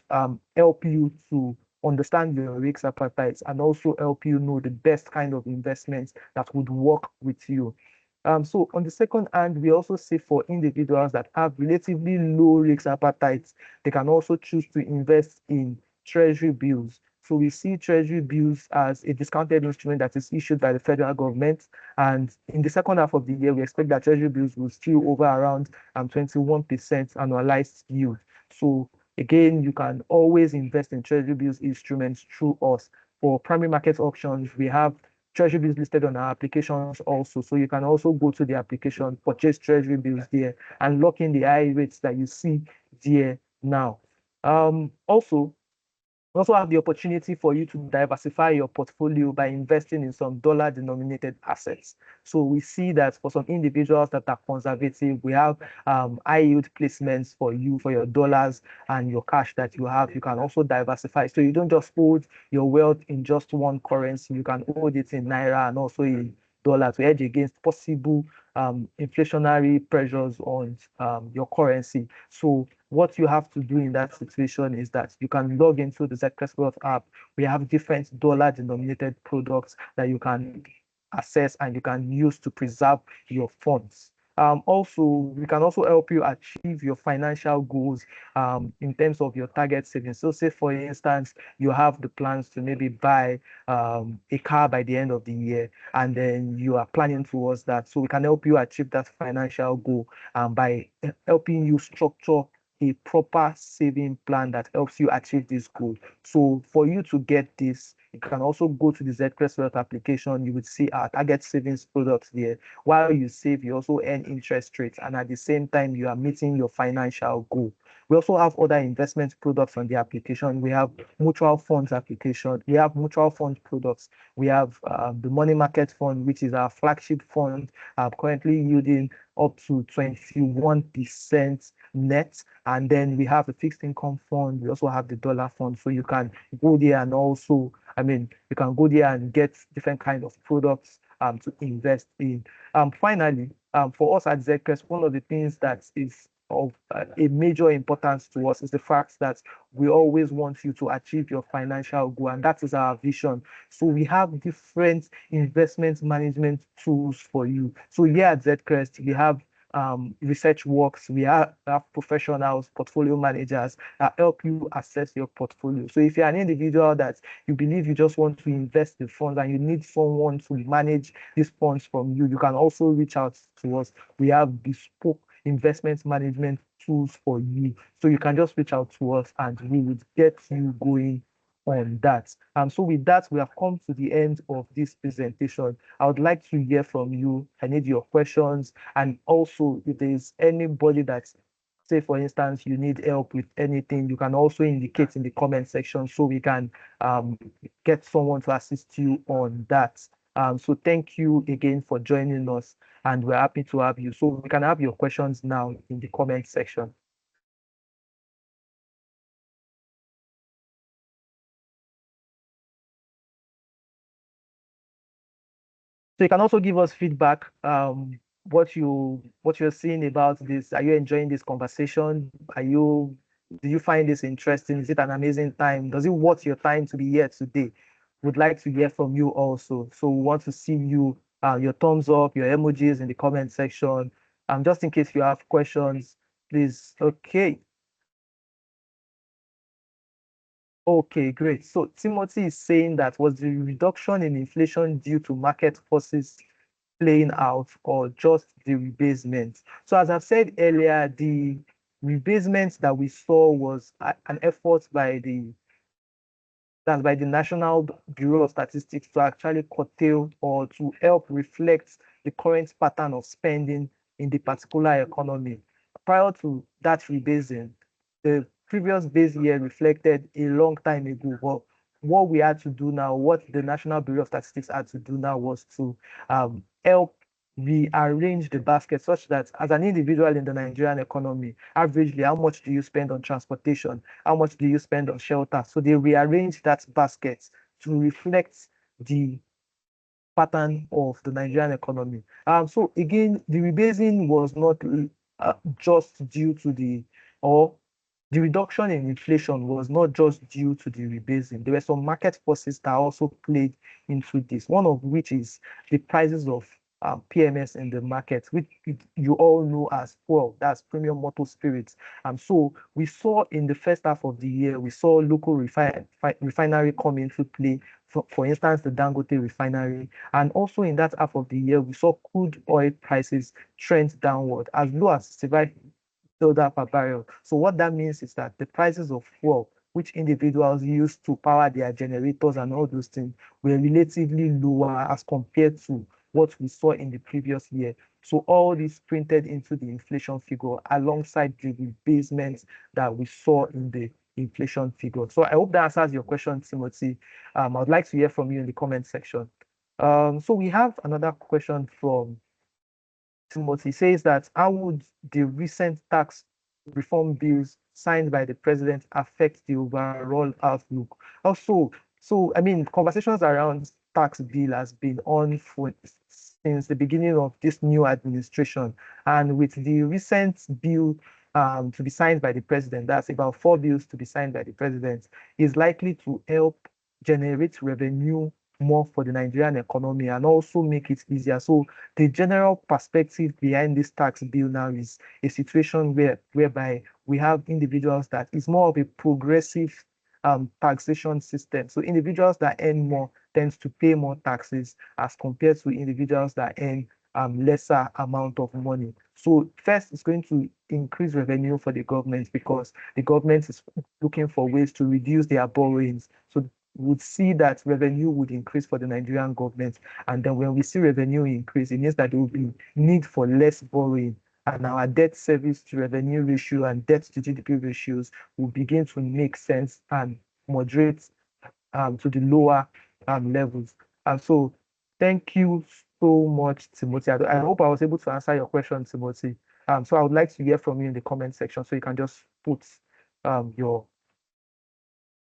help you to understand your risk appetite and also help you know the best kind of investments that would work with you. So on the second hand, we also see for individuals that have relatively low risk appetites, they can also choose to invest in treasury bills. So we see treasury bills as a discounted instrument that is issued by the federal government. And in the second half of the year, we expect that treasury bills will still over around 21% annualized yield. So again, you can always invest in treasury bills instruments through us. For primary market options, we have treasury bills listed on our applications also. So you can also go to the application, purchase treasury bills there, and lock in the high rates that you see there now. Also, we also have the opportunity for you to diversify your portfolio by investing in some dollar-denominated assets. So we see that for some individuals that are conservative, we have high yield placements for you, for your dollars and your cash that you have. You can also diversify. So you don't just hold your wealth in just one currency. You can hold it in Naira and also in dollar to hedge against possible inflationary pressures on your currency. So what you have to do in that situation is that you can log into the Zcrest Wealth app. We have different dollar-denominated products that you can access and you can use to preserve your funds. Also, we can also help you achieve your financial goals in terms of your target savings. So say, for instance, you have the plans to maybe buy a car by the end of the year, and then you are planning towards that. So we can help you achieve that financial goal by helping you structure a proper saving plan that helps you achieve this goal. So for you to get this, you can also go to the Zcrest Wealth application. You would see our target savings products there. While you save, you also earn interest rates, and at the same time, you are meeting your financial goal. We also have other investment products on the application. We have mutual funds application. We have mutual fund products. We have the money market fund, which is our flagship fund, currently yielding up to 21% net. And then we have the fixed income fund. We also have the dollar fund. So you can go there and also, you can go there and get different kind of products to invest in. Finally, for us at Zcrest, one of the things that is of a major importance to us is the fact that we always want you to achieve your financial goal, and that is our vision. So we have different investment management tools for you. So here at Zcrest, we have research works, we have professionals, portfolio managers that help you assess your portfolio. So if you're an individual that you believe you just want to invest the funds and you need someone to manage these funds from you, you can also reach out to us. We have bespoke investment management tools for you. So you can just reach out to us and we would get you going on that. So with that, we have come to the end of this presentation. I would like to hear from you. I need your questions. And also, if there's anybody that, say, for instance, you need help with anything, you can also indicate in the comment section so we can get someone to assist you on that. So thank you again for joining us, and we're happy to have you. So we can have your questions now in the comment section. So you can also give us feedback, what you're seeing about this. Are you enjoying this conversation? Do you find this interesting? Is it an amazing time? Does it worth your time to be here today? Would like to hear from you also. So we want to see you, your thumbs up, your emojis in the comment section. Just in case you have questions, please. Okay, great. So Timothy is saying that was the reduction in inflation due to market forces playing out or just the rebasement? So as I've said earlier, the rebasement that we saw was an effort by the National Bureau of Statistics to actually curtail or to help reflect the current pattern of spending in the particular economy. Prior to that rebasing, the previous base year reflected a long time ago. But what we had to do now, what the National Bureau of Statistics had to do now was to help rearrange the basket such that as an individual in the Nigerian economy, averagely, how much do you spend on transportation? How much do you spend on shelter? So they rearranged that basket to reflect the pattern of the Nigerian economy. So again, the rebasing was not just due to the reduction in inflation was not just due to the rebasing. There were some market forces that also played into this, one of which is the prices of PMS in the market, which you all know as fuel, that's premium motor spirits. So we saw in the first half of the year, we saw local refinery come into play, for instance, the Dangote refinery. And also in that half of the year, we saw crude oil prices trend downward as low as $65 per barrel. So what that means is that the prices of fuel which individuals use to power their generators and all those things were relatively lower as compared to what we saw in the previous year. So all this printed into the inflation figure alongside the rebasement that we saw in the inflation figure. So I hope that answers your question, Timothy. I would like to hear from you in the comment section. So we have another question from Timothy. Says that how would the recent tax reform bills signed by the president affect the overall outlook? Also, so I mean, conversations around tax bill has been on for since the beginning of this new administration, and with the recent bill to be signed by the president, that's about 4 bills to be signed by the president, is likely to help generate revenue more for the Nigerian economy and also make it easier. So the general perspective behind this tax bill now is a situation whereby we have individuals that is more of a progressive taxation system. So individuals that earn more tends to pay more taxes as compared to individuals that earn lesser amount of money. So first, it's going to increase revenue for the government because the government is looking for ways to reduce their borrowings. So would see that revenue would increase for the Nigerian government. And then when we see revenue increase, it means that there will be need for less borrowing. And our debt service to revenue ratio and debt to GDP ratios will begin to make sense and moderate to the lower levels. And so thank you so much, Timothy. I hope I was able to answer your question, Timothy. So I would like to hear from you in the comment section so you can just put your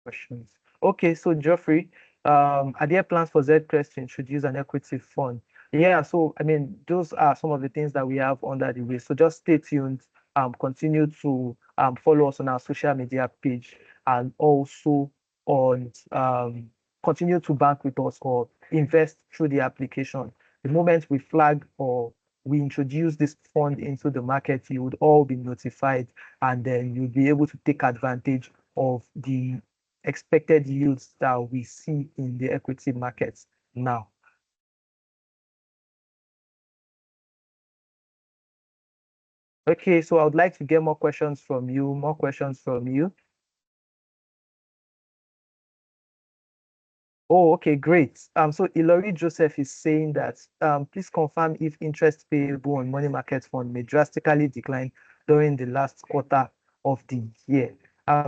questions. Okay, so Geoffrey, are there plans for Zcrest to introduce an equity fund? Yeah, so I mean, those are some of the things that we have under the way. So just stay tuned, continue to follow us on our social media page and also on continue to bank with us or invest through the application. The moment we flag or we introduce this fund into the market, you would all be notified and then you'll be able to take advantage of the expected yields that we see in the equity markets now. Okay, so I would like to get more questions from you, Oh, okay, great. So Ilori Joseph is saying that please confirm if interest payable on money market fund may drastically decline during the last quarter of the year.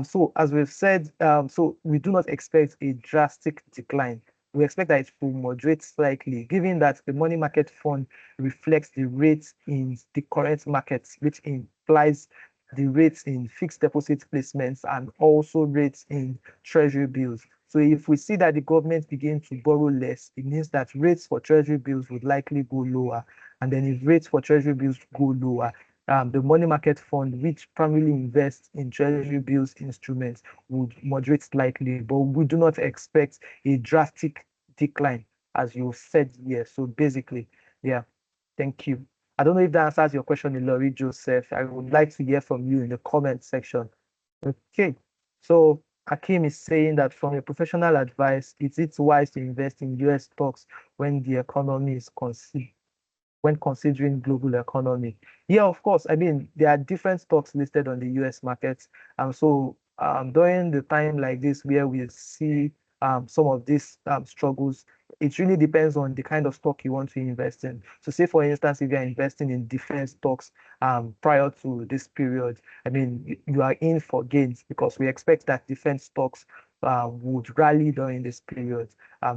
So as we've said, so we do not expect a drastic decline. We expect that it will moderate slightly, given that the money market fund reflects the rates in the current markets, which implies the rates in fixed deposit placements and also rates in treasury bills. So if we see that the government begin to borrow less, it means that rates for treasury bills would likely go lower. And then if rates for treasury bills go lower, the money market fund, which primarily invests in treasury bills instruments, would moderate slightly, but we do not expect a drastic decline, as you said here. So basically, yeah, thank you. I don't know if that answers your question, Ilori Joseph. I would like to hear from you in the comment section. Okay, so Hakim is saying that from a professional advice, it's wise to invest in US stocks when the economy is when considering global economy. Yeah, of course. I mean, there are different stocks listed on the US markets. So during the time like this where we see some of these struggles, it really depends on the kind of stock you want to invest in. So say, for instance, if you're investing in defense stocks prior to this period, I mean, you are in for gains because we expect that defense stocks would rally during this period.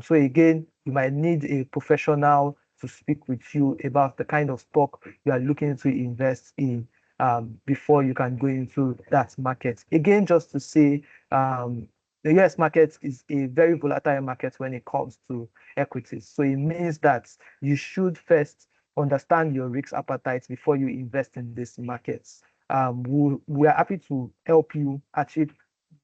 So again, you might need a professional to speak with you about the kind of stock you are looking to invest in before you can go into that market. Again, just to say, the US market is a very volatile market when it comes to equities. So it means that you should first understand your risk appetite before you invest in these markets. We are happy to help you achieve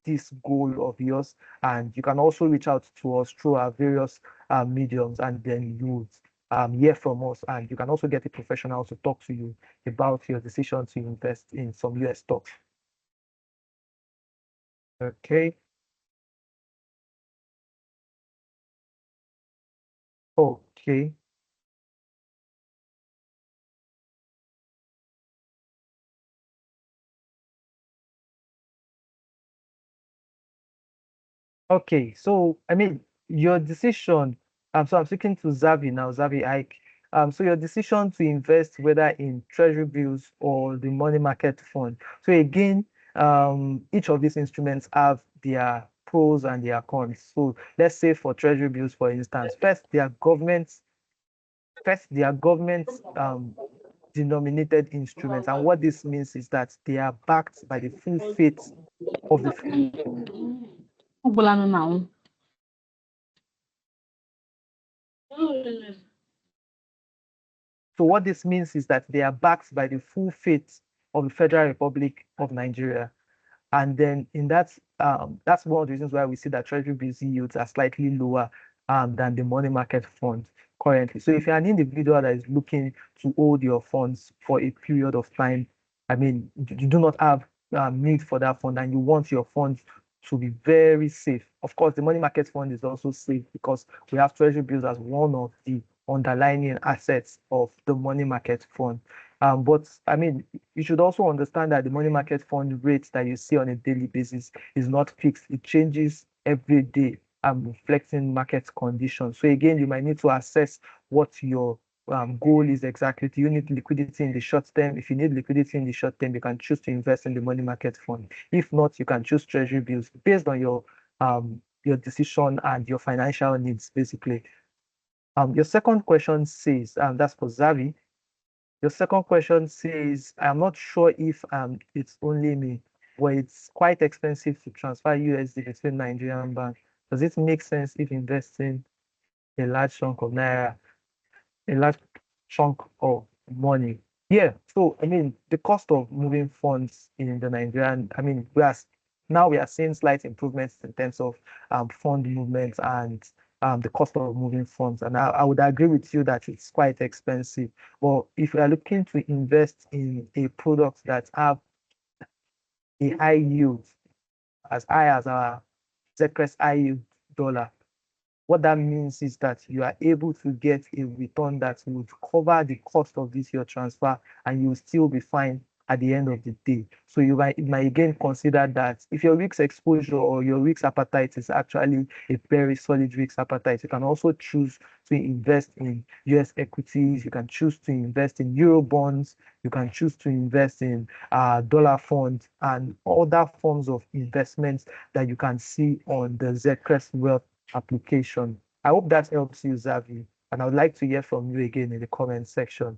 this goal of yours, and you can also reach out to us through our various mediums, and then you hear from us, and you can also get a professional to talk to you about your decision to invest in some US stocks. Okay. Okay. Okay, so I mean your decision. So I'm speaking to Zavi now, Zavi Ike. So your decision to invest whether in treasury bills or the money market fund. So again, each of these instruments have their pros and their cons. So let's say for treasury bills, for instance, first they are government denominated instruments, and what this means is that they are backed by the full faith of the So what this means is that they are backed by the full faith of the Federal Republic of Nigeria. And then in that's one of the reasons why we see that treasury bills yields are slightly lower than the money market fund currently. So if you're an individual that is looking to hold your funds for a period of time, I mean, you do not have need for that fund and you want your funds to be very safe. Of course, the money market fund is also safe because we have treasury bills as one of the underlying assets of the money market fund. But I mean, you should also understand that the money market fund rate that you see on a daily basis is not fixed. It changes every day, reflecting market conditions. So again, you might need to assess what your goal is exactly. Do you need liquidity in the short term? If you need liquidity in the short term, you can choose to invest in the money market fund. If not, you can choose treasury bills based on your decision and your financial needs, basically. Your second question says, that's for Zavi. Your second question says, I'm not sure if it's only me, but it's quite expensive to transfer USD between Nigerian banks. Does it make sense if investing a large chunk of naira, a large chunk of money? Yeah, so I mean, the cost of moving funds in the Nigerian, I mean, now we are seeing slight improvements in terms of fund movements and the cost of moving funds. And I would agree with you that it's quite expensive. But if you are looking to invest in a product that have a high yield, as high as our Zcrest high yield dollar, what that means is that you are able to get a return that would cover the cost of this your transfer and you will still be fine at the end of the day. So you might again consider that if your risk exposure or your risk appetite is actually a very solid risk appetite, you can also choose to invest in US equities, you can choose to invest in Euro bonds, you can choose to invest in dollar funds and other forms of investments that you can see on the Zcrest Wealth application. I hope that helps you, Zavi, and I would like to hear from you again in the comment section.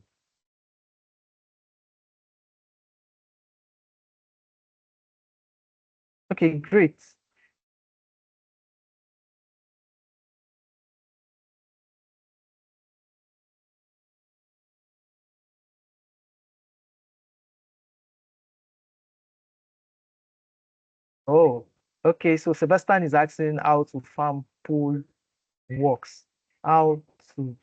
Okay, great. Oh, okay. So Sebastian is asking how to farm pool works. How to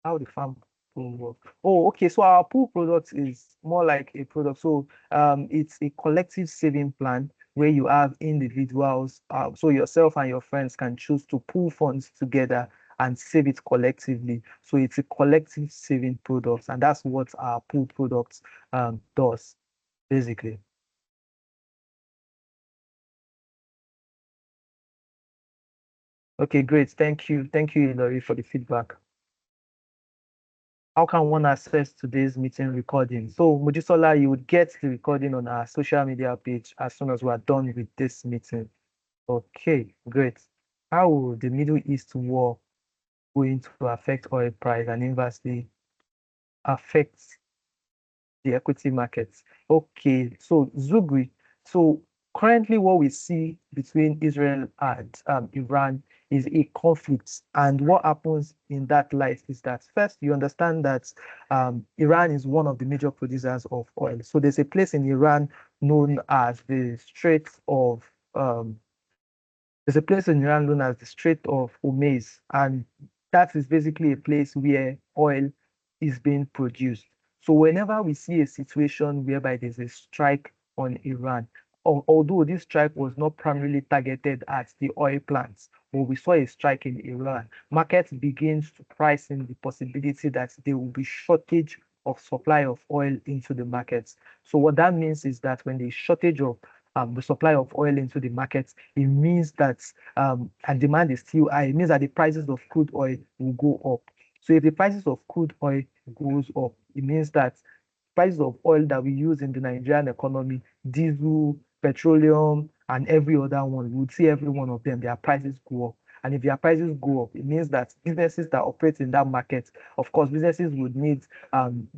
how the farm pool works. Oh, okay. So our pool product is more like a product. So it's a collective saving plan where you have individuals. So yourself and your friends can choose to pool funds together and save it collectively. So it's a collective saving product, and that's what our pool product does basically. Okay, great. Thank you, Ilori, for the feedback. How can one access today's meeting recording? So Mojisola, you would get the recording on our social media page as soon as we are done with this meeting. Okay, great. How will the Middle East war going to affect oil price and inversely affect the equity markets? Okay, so Zugri, so currently what we see between Israel and Iran is a conflict. And what happens in that light is that first you understand that Iran is one of the major producers of oil. So there's a place in Iran known as the Strait of there's a place in Iran known as the Strait of Hormuz, and that is basically a place where oil is being produced. So whenever we see a situation whereby there's a strike on Iran, although this strike was not primarily targeted at the oil plants, but we saw a strike in Iran, markets begins to price in the possibility that there will be shortage of supply of oil into the markets. So what that means is that when the shortage of the supply of oil into the market, it means that and demand is still high. It means that the prices of crude oil will go up. So if the prices of crude oil goes up, it means that prices of oil that we use in the Nigerian economy, diesel, petroleum, and every other one, we would see every one of them, their prices go up. And if their prices go up, it means that businesses that operate in that market, of course, businesses would need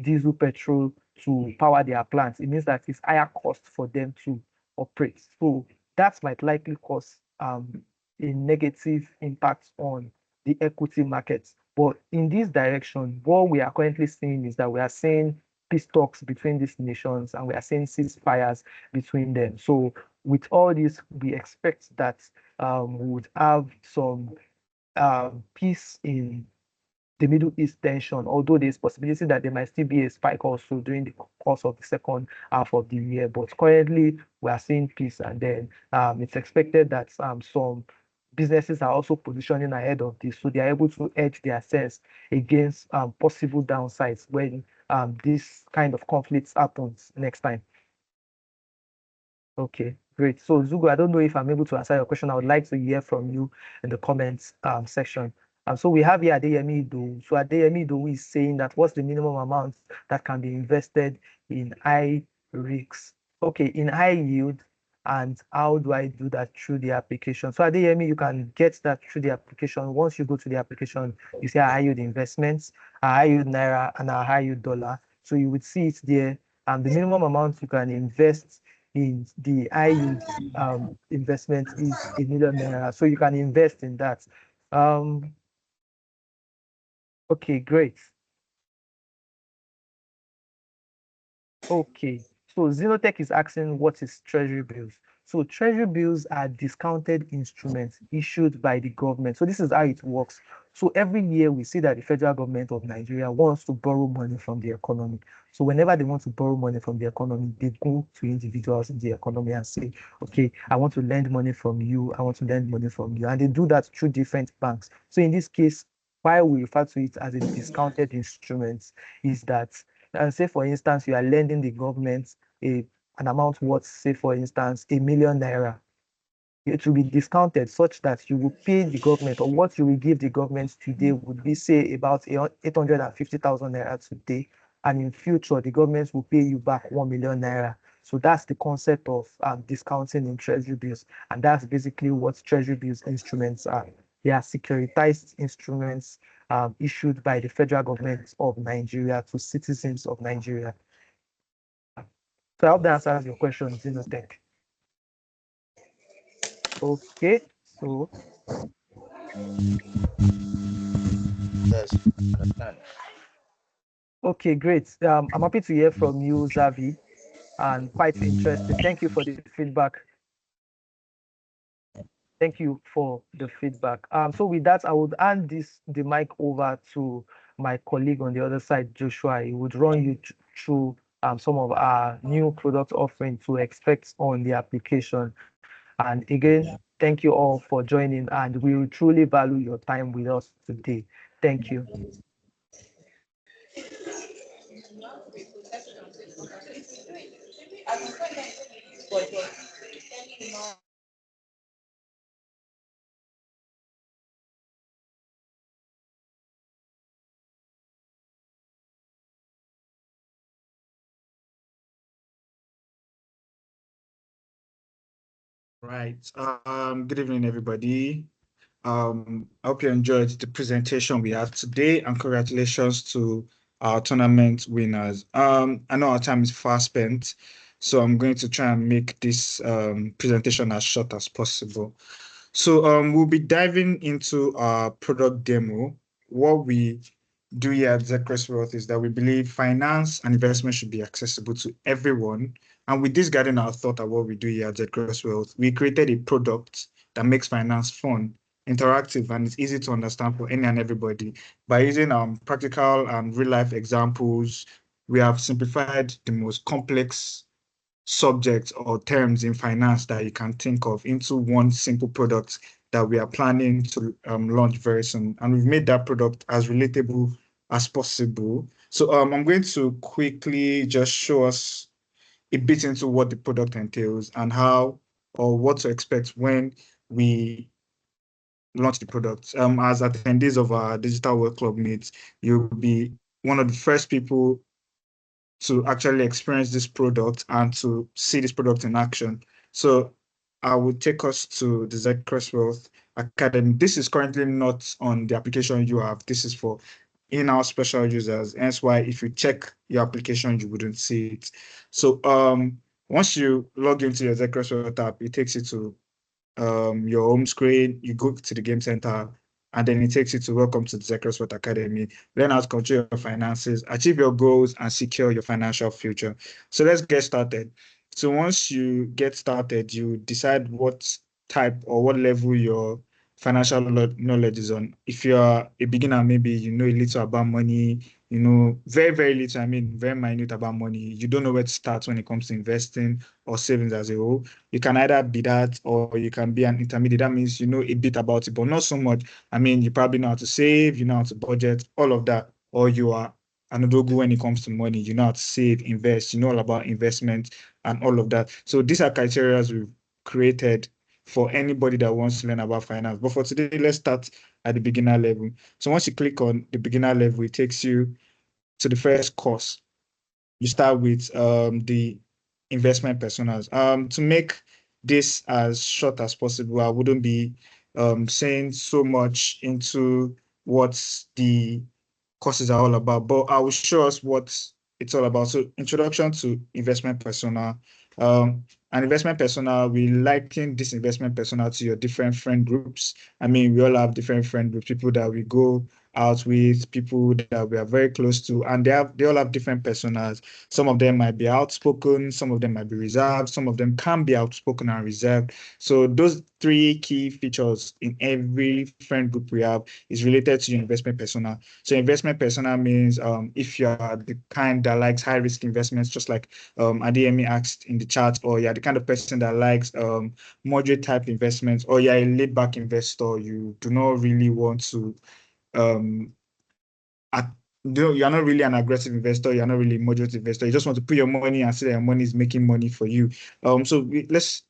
diesel, petrol to power their plants. It means that it's higher cost for them to operate. So that might likely cause a negative impact on the equity markets. But in this direction, what we are currently seeing is that we are seeing peace talks between these nations and we are seeing ceasefires between them. So with all this, we expect that we would have some peace in the Middle East tension, although there's possibility that there might still be a spike also during the course of the second half of the year. But currently, we are seeing peace, and then it's expected that some businesses are also positioning ahead of this, so they are able to hedge their sales against possible downsides when this kind of conflicts happens next time. Okay, great. So Zugo, I don't know if I'm able to answer your question. I would like to hear from you in the comments section. So we have here Adeyemi Idowu. So Adeyemi Idowu is saying that what's the minimum amount that can be invested in high risks? Okay, in high yield, and how do I do that through the application? So Adeyemi, you can get that through the application. Once you go to the application, you see our high yield investments, our high yield naira, and our high yield dollar. So you would see it there. And the minimum amount you can invest in the high yield investment is ₦1 million. So you can invest in that. Okay, great. Okay, so Xenotech is asking what is treasury bills. So treasury bills are discounted instruments issued by the government. So this is how it works. So every year we see that the federal government of Nigeria wants to borrow money from the economy. So whenever they want to borrow money from the economy, they go to individuals in the economy and say, okay, I want to lend money from you. I want to lend money from you. And they do that through different banks. So in this case, why we refer to it as a discounted instrument is that say for instance, you are lending the government an amount worth, say for instance, ₦1 million. It will be discounted such that you will pay the government, or what you will give the government today would be, say, about 850,000 naira today, and in future the government will pay you back ₦1 million. So that's the concept of discounting in treasury bills, and that's basically what treasury bills instruments are. They are securitized instruments issued by the federal government of Nigeria to citizens of Nigeria. So I hope that answers your question, Xenotech. Okay, so Yes, understand. okay, great. I'm happy to hear from you, Xavi, and quite interesting. Thank you for the feedback. Thank you for the feedback. So with that, I would hand the mic over to my colleague on the other side, Joshua. He would run you through some of our new product offering to expect on the application. And again, thank you all for joining, and we will truly value your time with us today. Thank you. Right. Good evening, everybody. I hope you enjoyed the presentation we had today, and congratulations to our tournament winners. I know our time is fast spent, so I'm going to try and make this presentation as short as possible. So we'll be diving into our product demo. What we do here at Zecrest Wealth is that we believe finance and investment should be accessible to everyone. And with this guiding our thought of what we do here at Zecrest Wealth, we created a product that makes finance fun, interactive, and it's easy to understand for any and everybody. By using practical and real-life examples, we have simplified the most complex subjects or terms in finance that you can think of into one simple product that we are planning to launch very soon. And we've made that product as relatable as possible. So I'm going to quickly just show us a bit into what the product entails and how or what to expect when we launch the product. As attendees of our Digital World Club meets, you'll be one of the first people to actually experience this product and to see this product in action. So I will take us to the Zcrest Wealth Academy. This is currently not on the application you have. This is for in-house special users. Hence why if you check your application, you wouldn't see it. So once you log into your Zcrest Wealth app, it takes you to your home screen, you go to the game center, and then it takes you to welcome to the Zcrest Wealth Academy. Learn how to control your finances, achieve your goals, and secure your financial future. So let's get started. So once you get started, you decide what type or what level your financial knowledge is on. If you're a beginner, maybe you know a little about money, you know, very, very little, I mean, very minute about money. You don't know where to start when it comes to investing or savings as a whole. You can either be that or you can be an intermediate. That means you know a bit about it, but not so much. I mean, you probably know how to save, you know how to budget, all of that. Or you are an odogu when it comes to money. You know how to save, invest, you know all about investment and all of that. So these are criteria we've created for anybody that wants to learn about finance. But for today, let's start at the beginner level. So once you click on the beginner level, it takes you to the first course. You start with the investment personas. To make this as short as possible, I wouldn't be saying so much into what the courses are all about, but I will show us what it's all about. So introduction to investment persona. An investment persona, we liken this investment persona to your different friend groups. I mean, we all have different friend groups, people that we go out with, people that we are very close to, and they all have different personas. Some of them might be outspoken, some of them might be reserved, some of them can be outspoken and reserved. So those three key features in every friend group we have is related to your investment persona. So investment persona means if you are the kind that likes high risk investments, just like Adeyemi asked in the chat, or you're the kind of person that likes moderate type investments, or you're a laid back investor, you do not really want to you're not really an aggressive investor, you're not really a moderate investor, you just want to put your money and see that your money is making money for you. Let's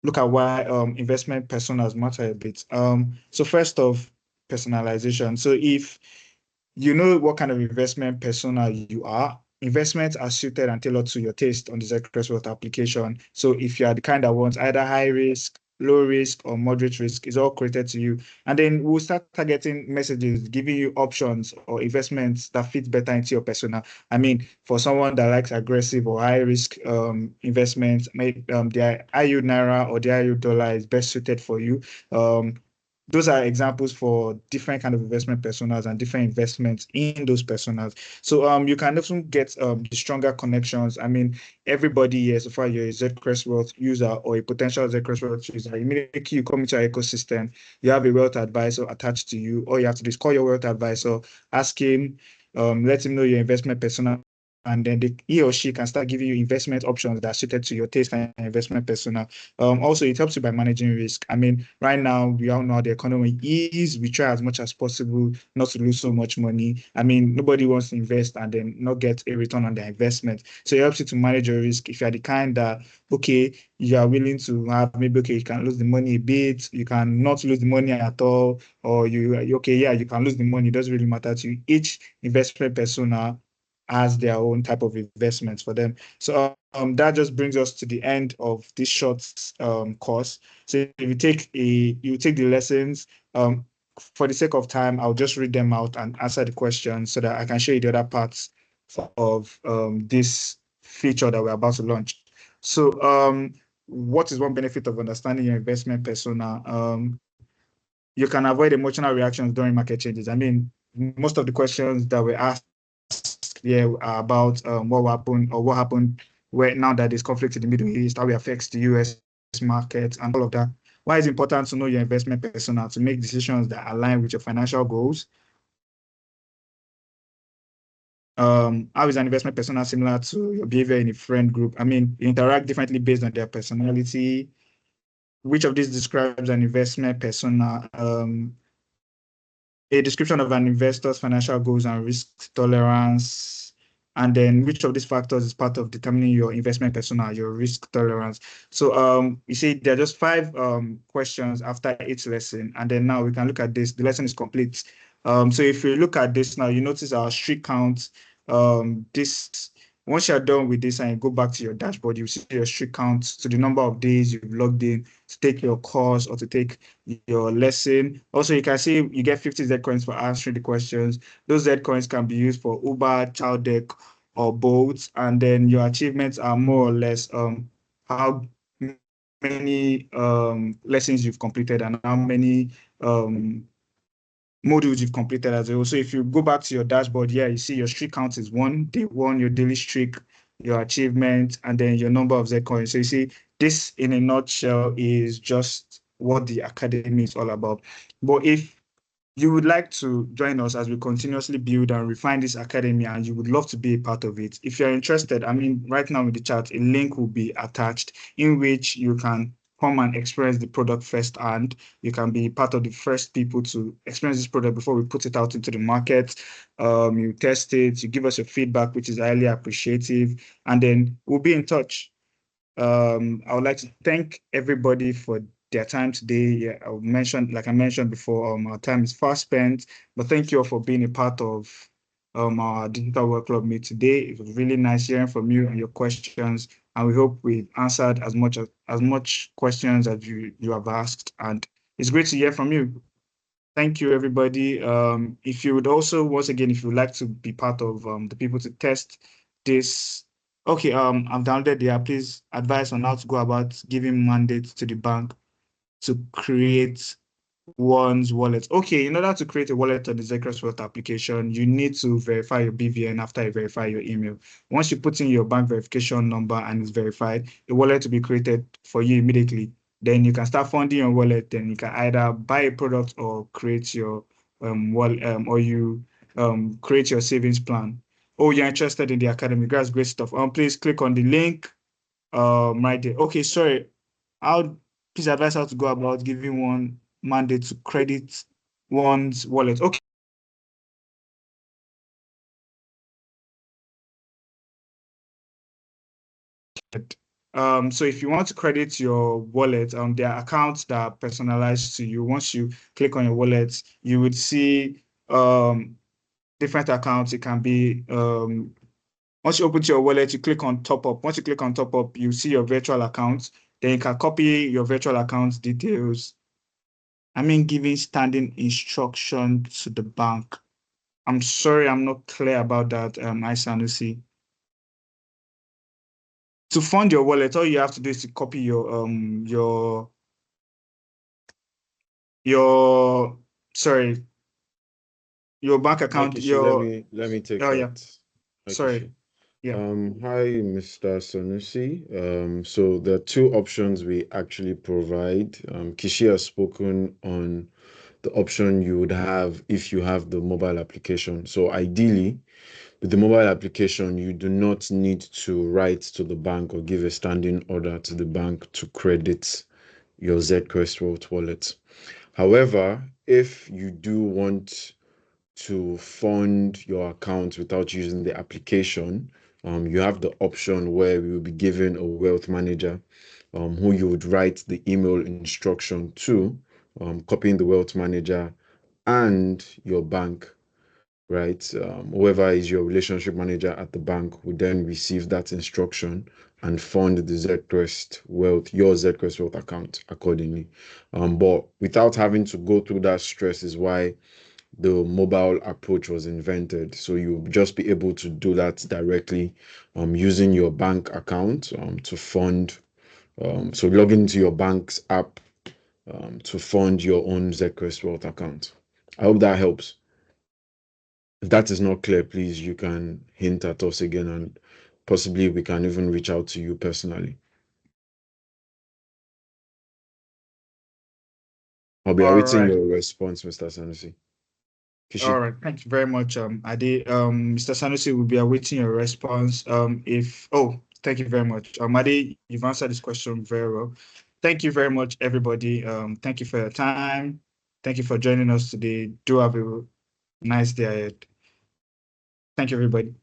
look at why investment personas matter a bit. So first off, personalization. So if you know what kind of investment persona you are, investments are suited and tailored to your taste on the Zcrest Wealth application. So if you are the kind that wants either high risk, low risk, or moderate risk, it's all created to you. And then we'll start targeting messages, giving you options or investments that fit better into your persona. I mean, for someone that likes aggressive or high risk investments, their high yield naira or their high yield dollar is best suited for you. Those are examples for different kind of investment personas and different investments in those personas. So you can also get the stronger connections. I mean, everybody here, so far you're a Zcrest Wealth user or a potential Zcrest Wealth user, immediately you come into our ecosystem, you have a wealth advisor attached to you. All you have to do is call your wealth advisor, ask him, let him know your investment persona, and then he or she can start giving you investment options that are suited to your taste and investment persona. Also, it helps you by managing risk. I mean, right now, we all know how the economy is. We try as much as possible not to lose so much money. I mean, nobody wants to invest and then not get a return on their investment. So it helps you to manage your risk. If you're the kind that, okay, you are willing to have maybe, okay, you can lose the money a bit, you can not lose the money at all, or okay, yeah, you can lose the money. It doesn't really matter to you. Each investment persona as their own type of investments for them. So that just brings us to the end of this short course. So if you take the lessons, for the sake of time, I'll just read them out and answer the questions so that I can show you the other parts of this feature that we're about to launch. So what is one benefit of understanding your investment persona? You can avoid emotional reactions during market changes. I mean, most of the questions that were asked here are about what happened where now that there's conflict in the Middle East, how it affects the US market and all of that. Why is it important to know your investment persona to make decisions that align with your financial goals? How is an investment persona similar to your behavior in a friend group? I mean, you interact differently based on their personality. Which of these describes an investment persona? A description of an investor's financial goals and risk tolerance, and then which of these factors is part of determining your investment persona, your risk tolerance. So you see, there are just 5 questions after each lesson, and then now we can look at this. The lesson is complete. So if you look at this now, you notice our streak count. This Once you're done with this and you go back to your dashboard, you see your streak count, so the number of days you've logged in to take your course or to take your lesson. Also, you can see you get 50 Z coins for answering the questions. Those Z coins can be used for Uber, Child Deck, or both. And then your achievements are more or less how many lessons you've completed and how many modules you've completed as well. So if you go back to your dashboard, yeah, you see your streak count is 1, day 1, your daily streak, your achievement, and then your number of Z coins. So you see, this in a nutshell is just what the academy is all about. But if you would like to join us as we continuously build and refine this academy, and you would love to be a part of it, if you're interested, I mean, right now in the chat, a link will be attached in which you can come and experience the product firsthand. You can be part of the first people to experience this product before we put it out into the market. You test it, you give us your feedback, which is highly appreciative, and then we'll be in touch. I would like to thank everybody for their time today. Yeah, like I mentioned before, our time is fast spent, but thank you all for being a part of our Digital World Club meet today. It was really nice hearing from you and your questions, and we hope we've answered as much questions as you have asked, and it's great to hear from you. Thank you, everybody. If you would also, once again, if you would like to be part of the people to test this, okay, I've downloaded the app. Please advise on how to go about giving mandates to the bank to create one's wallet. Okay, in order to create a wallet on the Zecrest Wallet application, you need to verify your BVN after you verify your email. Once you put in your bank verification number and it's verified, a wallet will be created for you immediately. Then you can start funding your wallet. Then you can either buy a product or create your wallet, or you create your savings plan. Oh, you're interested in the academy? That's great stuff. Please click on the link right there. Okay, sorry. Please advise how to go about giving one mandate to credit one's wallet. Okay. So if you want to credit your wallet, there are accounts that are personalized to you. Once you click on your wallet, you would see different accounts. It can be once you open to your wallet, you click on top up. Once you click on top up, you see your virtual account. Then you can copy your virtual account details. Giving standing instruction to the bank. I'm sorry, I'm not clear about that, Sanusi. To fund your wallet, all you have to do is to copy your bank account. Let me take that. Yeah. Sorry. Yeah. Hi, Mr. Sanusi. So there are 2 options we actually provide. Kishi has spoken on the option you would have if you have the mobile application. So ideally, with the mobile application, you do not need to write to the bank or give a standing order to the bank to credit your Zcrest wallet. However, if you do want to fund your account without using the application, you have the option where we will be given a wealth manager who you would write the email instruction to, copying the wealth manager and your bank, right? Whoever is your relationship manager at the bank would then receive that instruction and fund the your Zcrest Wealth account accordingly. But without having to go through that stress is why the mobile approach was invented. So you'll just be able to do that directly using your bank account to fund. So log into your bank's app to fund your own Zcrest Wealth account. I hope that helps. If that is not clear, please, you can hint at us again and possibly we can even reach out to you personally. I'll be awaiting your response, Mr. Sanusi. Kishi. All right, thank you very much, Ade. Mr. Sanusi will be awaiting your response. Thank you very much. Ade, you've answered this question very well. Thank you very much, everybody. Thank you for your time. Thank you for joining us today. Do have a nice day ahead. Thank you, everybody.